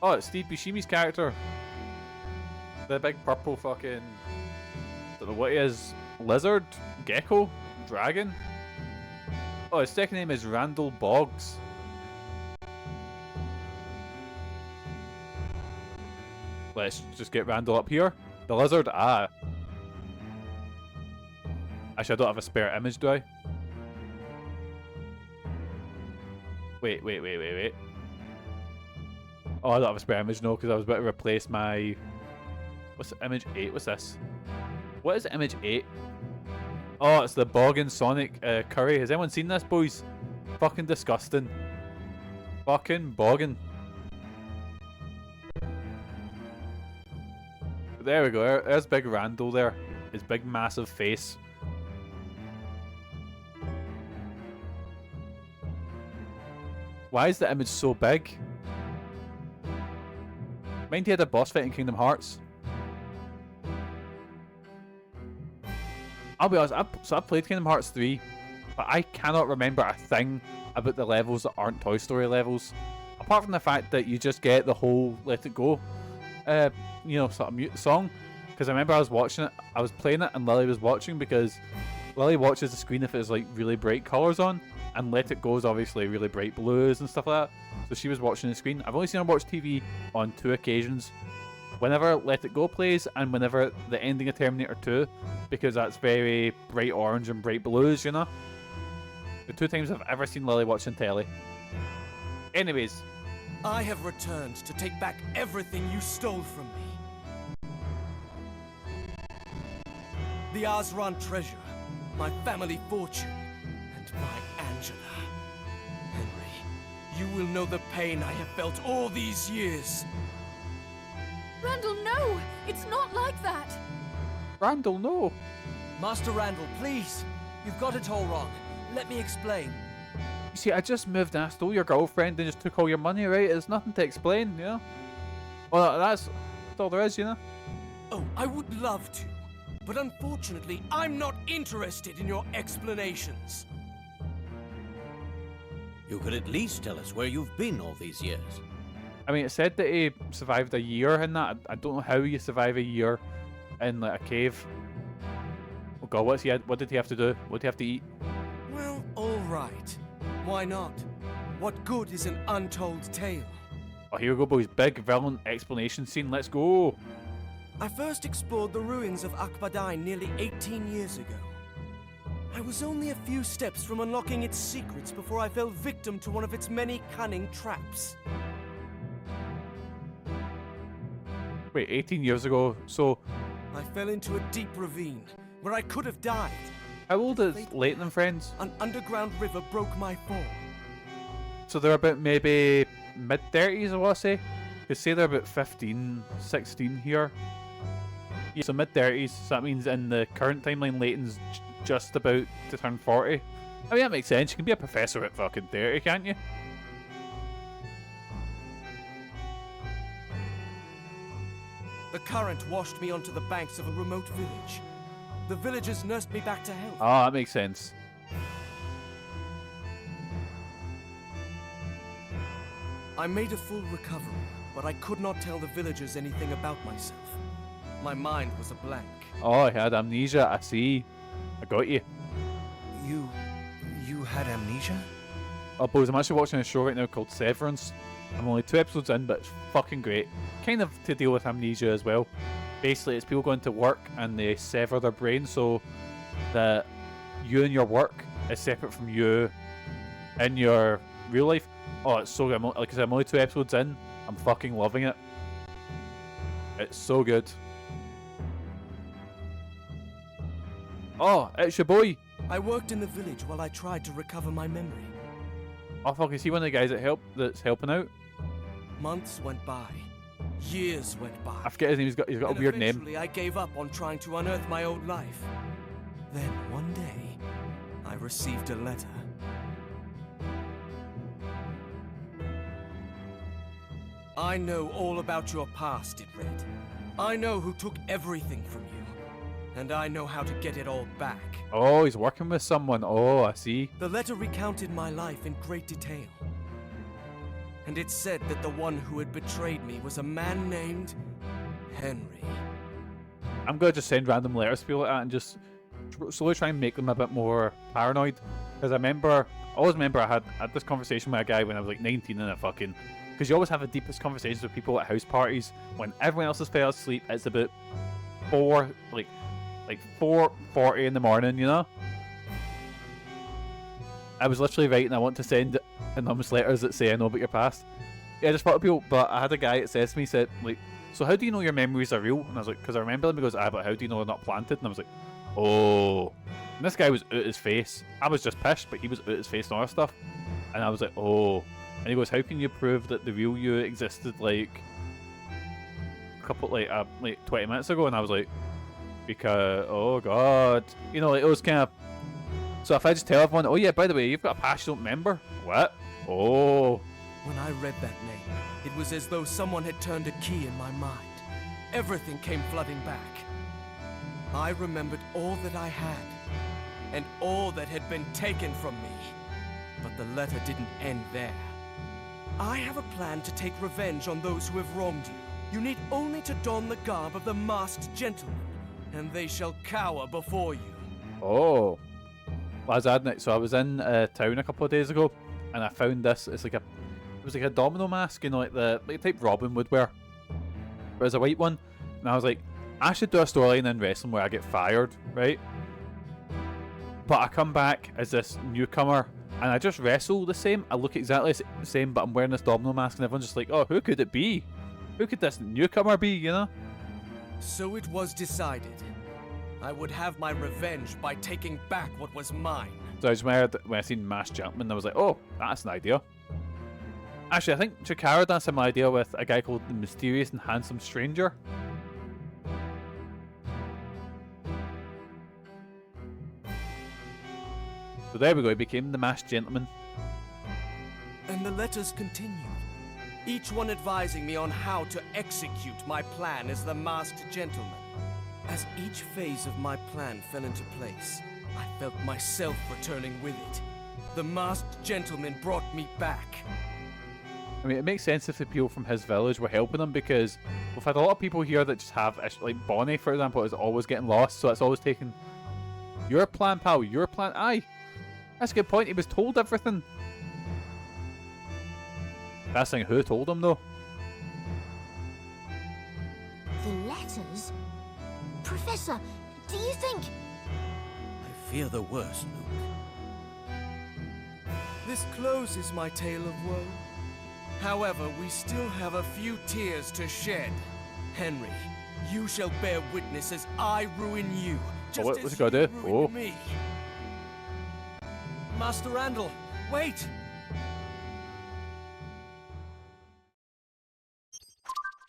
Oh, it's Steve Buscemi's character. The big purple fucking... don't know what he is. Lizard? Gecko? Dragon? Oh, his second name is Randall Boggs. Let's just get Randall up here. The lizard, ah. Actually, I don't have a spare image, do I? Wait. Oh, I don't have a spare image, no, because I was about to replace my... What's image 8? What's this? What is image 8? Oh, it's the Boggin Sonic curry. Has anyone seen this, boys? Fucking disgusting. Fucking Boggin. There we go. There's big Randall there. His big massive face. Why is the image so big? Mind he had a boss fight in Kingdom Hearts. I'll be honest, I've played Kingdom Hearts 3, but I cannot remember a thing about the levels that aren't Toy Story levels. Apart from the fact that you just get the whole Let It Go, sort of song. Because I remember I was watching it, I was playing it and Lily was watching, because Lily watches the screen if it's like really bright colours on, and Let It Go is obviously really bright blues and stuff like that. So she was watching the screen. I've only seen her watch TV on 2 occasions. Whenever Let It Go plays and whenever the ending of Terminator 2, because that's very bright orange and bright blues, you know? The 2 times I've ever seen Lily watching telly. Anyways. I have returned to take back everything you stole from me. The Azran treasure, my family fortune, and my Angela. Henry, you will know the pain I have felt all these years. Randall, no! It's not like that! Randall, no! Master Randall, please! You've got it all wrong. Let me explain. You see, I just moved and I stole your girlfriend and just took all your money, right? There's nothing to explain, you know? Well, that's all there is, you know? Oh, I would love to. But unfortunately, I'm not interested in your explanations. You could at least tell us where you've been all these years. I mean, it said that he survived a year in that. I don't know how you survive a year in like a cave. Oh god, what did he have to do? What did he have to eat? Well, alright. Why not? What good is an untold tale? Oh, here we go, boys. Big villain explanation scene. Let's go. I first explored the ruins of Akbadine nearly 18 years ago. I was only a few steps from unlocking its secrets before I fell victim to one of its many cunning traps. Wait, 18 years ago, so... I fell into a deep ravine, where I could have died. How old is Layton and friends? An underground river broke my fall. So they're about maybe mid-30s, I want to say. They say they're about 15, 16 here. Yeah, so mid-30s, so that means in the current timeline, Layton's just about to turn 40. I mean, that makes sense. You can be a professor at fucking 30, can't you? The current washed me onto the banks of a remote village. The villagers nursed me back to health. Oh, that makes sense. I made a full recovery, but I could not tell the villagers anything about myself. My mind was a blank. Oh, I had amnesia. I see. I got you. You had amnesia? Oh, boys, I'm actually watching a show right now called Severance. I'm only 2 episodes in, but it's fucking great. Kind of to deal with amnesia as well. Basically, it's people going to work and they sever their brain so that you and your work is separate from you in your real life. Oh, it's so good. Like I said, I'm only 2 episodes in. I'm fucking loving it. It's so good. Oh, it's your boy. I worked in the village while I tried to recover my memory. Oh fuck, is he one of the guys that's helping out? Months went by. Years went by. I forget his name, he's got a weird name. Eventually I gave up on trying to unearth my old life. Then one day, I received a letter. I know all about your past, it read. I know who took everything from you. And I know how to get it all back. Oh, he's working with someone. Oh, I see. The letter recounted my life in great detail. And it said that the one who had betrayed me was a man named Henry. I'm going to just send random letters to people like that and just slowly try and make them a bit more paranoid. Because I always remember I had this conversation with a guy when I was like 19 and it fucking Because you always have the deepest conversations with people at house parties when everyone else has fell asleep. It's about 4:40 in the morning, you know? I was literally writing, I want to send anonymous letters that say I know about your past. Yeah, I just thought of people, but I had a guy that says to me, said, like, so how do you know your memories are real? And I was like, because I remember them. He goes, but how do you know they're not planted? And I was like, oh. And this guy was out his face. I was just pissed, but he was out his face and all that stuff. And I was like, oh. And he goes, how can you prove that the real you existed like a couple, like 20 minutes ago? And I was like, because, oh god. You know, like, it was kind of, so if I just tell everyone, oh yeah, by the way, you've got a past you don't remember. What? Oh. When I read that name, it was as though someone had turned a key in my mind. Everything came flooding back. I remembered all that I had, and all that had been taken from me. But the letter didn't end there. I have a plan to take revenge on those who have wronged you. You need only to don the garb of the masked gentleman, and they shall cower before you. Oh. Well, so I was in town a couple of days ago, and I found this. It was like a domino mask, you know, like the type Robin would wear. But it's a white one, and I was like, I should do a storyline in wrestling where I get fired, right? But I come back as this newcomer, and I just wrestle the same. I look exactly the same, but I'm wearing this domino mask, and everyone's just like, oh, who could it be? Who could this newcomer be, you know? So it was decided. I would have my revenge by taking back what was mine. So I just when I seen Masked Gentleman, I was like, oh, that's an idea. Actually, I think Chikara done some idea with a guy called the Mysterious and Handsome Stranger. So there we go, he became the Masked Gentleman. And the letters continued, each one advising me on how to execute my plan as the Masked Gentleman. As each phase of my plan fell into place, I felt myself returning with it. The Masked Gentleman brought me back. I mean, it makes sense if the people from his village were helping him, because we've had a lot of people here that just have, like Bonnie, for example, is always getting lost, so it's always taking your plan, pal, your plan. Aye, that's a good point. He was told everything. That's thing, who told him though? The letters? Professor, do you think... I fear the worst, Luke. This closes my tale of woe. However, we still have a few tears to shed. Henry, you shall bear witness as I ruin you, just what's as he gotta you do? ruined me. Master Randall, wait!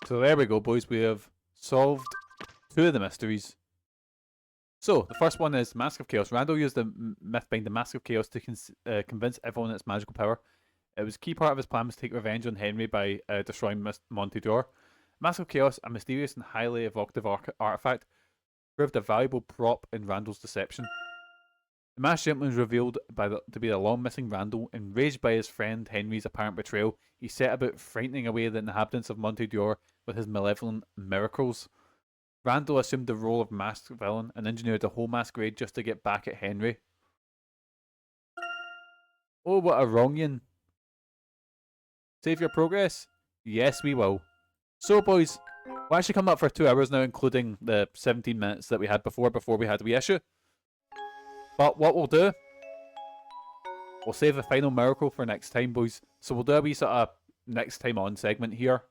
So there we go, boys. We have solved two of the mysteries. So, the first one is Mask of Chaos. Randall used the myth behind the Mask of Chaos to convince everyone its magical power. It was a key part of his plan was to take revenge on Henry by destroying Monte Dor. Mask of Chaos, a mysterious and highly evocative artifact, proved a valuable prop in Randall's deception. The Masked Gentleman was revealed to be the long-missing Randall. Enraged by his friend Henry's apparent betrayal, he set about frightening away the inhabitants of Monte Dor with his malevolent miracles. Randall assumed the role of masked villain and engineered a whole masquerade just to get back at Henry. Oh, what a wrongin'. Save your progress? Yes, we will. So, boys, we'll actually come up for 2 hours now, including the 17 minutes that we had before we had the reissue. But what we'll do, we'll save the final miracle for next time, boys. So we'll do a wee sort of next time on segment here.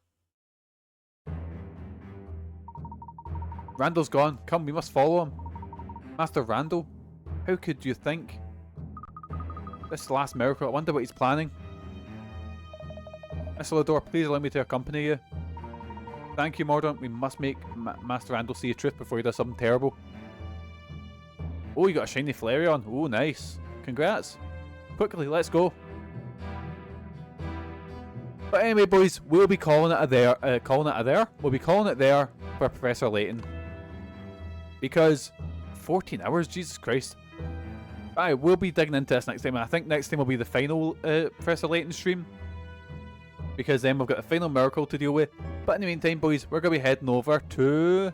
Randall's gone. Come, we must follow him. Master Randall, how could you think? This last miracle, I wonder what he's planning. Mr. Lador, please allow me to accompany you. Thank you, Mordaunt. We must make Master Randall see the truth before he does something terrible. Oh, you got a shiny Flareon. Oh, nice. Congrats. Quickly, let's go. But anyway, boys, we'll be calling it a there. We'll be calling it there for Professor Layton. Because 14 hours, Jesus Christ. Alright, we'll be digging into this next time. And I think next time will be the final Professor Layton stream. Because then we've got a final miracle to deal with. But in the meantime, boys, we're going to be heading over to...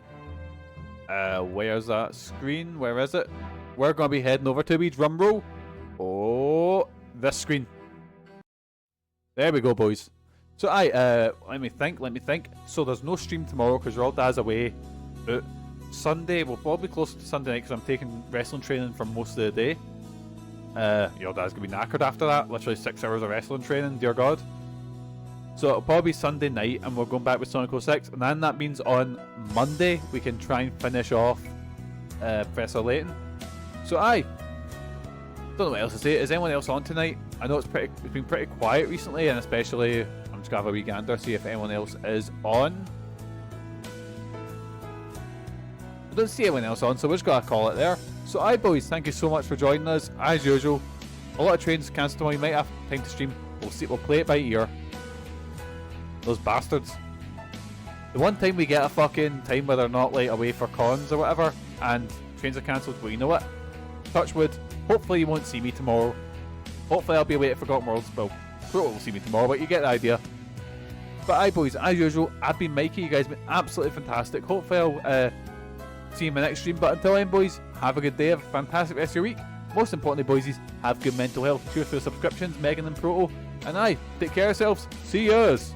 where's that screen? Where is it? We're going to be heading over to a drum roll. Oh, this screen. There we go, boys. So let me think. So there's no stream tomorrow because your old dad's away. But Sunday, we'll probably close to Sunday night because I'm taking wrestling training for most of the day. Your dad's going to be knackered after that. Literally 6 hours of wrestling training, dear God. So it'll probably be Sunday night and we're going back with Sonic 06. And then that means on Monday we can try and finish off Professor Layton. So don't know what else to say. Is anyone else on tonight? I know it's been pretty quiet recently, and especially I'm just gonna have a wee gander, see if anyone else is on. I don't see anyone else on, so we're just gonna call it there. So boys, thank you so much for joining us. As usual, a lot of trains cancelled tomorrow. You might have time to stream. We'll play it by ear. Those bastards. The one time we get a fucking time where they're not like away for cons or whatever, and trains are cancelled, well, you know what? Touch wood. Hopefully you won't see me tomorrow. Hopefully I'll be away at Forgotten Worlds. Well, Proto will see me tomorrow, but you get the idea. But boys, as usual, I've been Mikey. You guys have been absolutely fantastic. Hopefully I'll see you in my next stream. But until then, boys, have a good day. Have a fantastic rest of your week. Most importantly, boys, have good mental health. Cheers for the subscriptions, Megan and Proto. And take care of yourselves. See yous.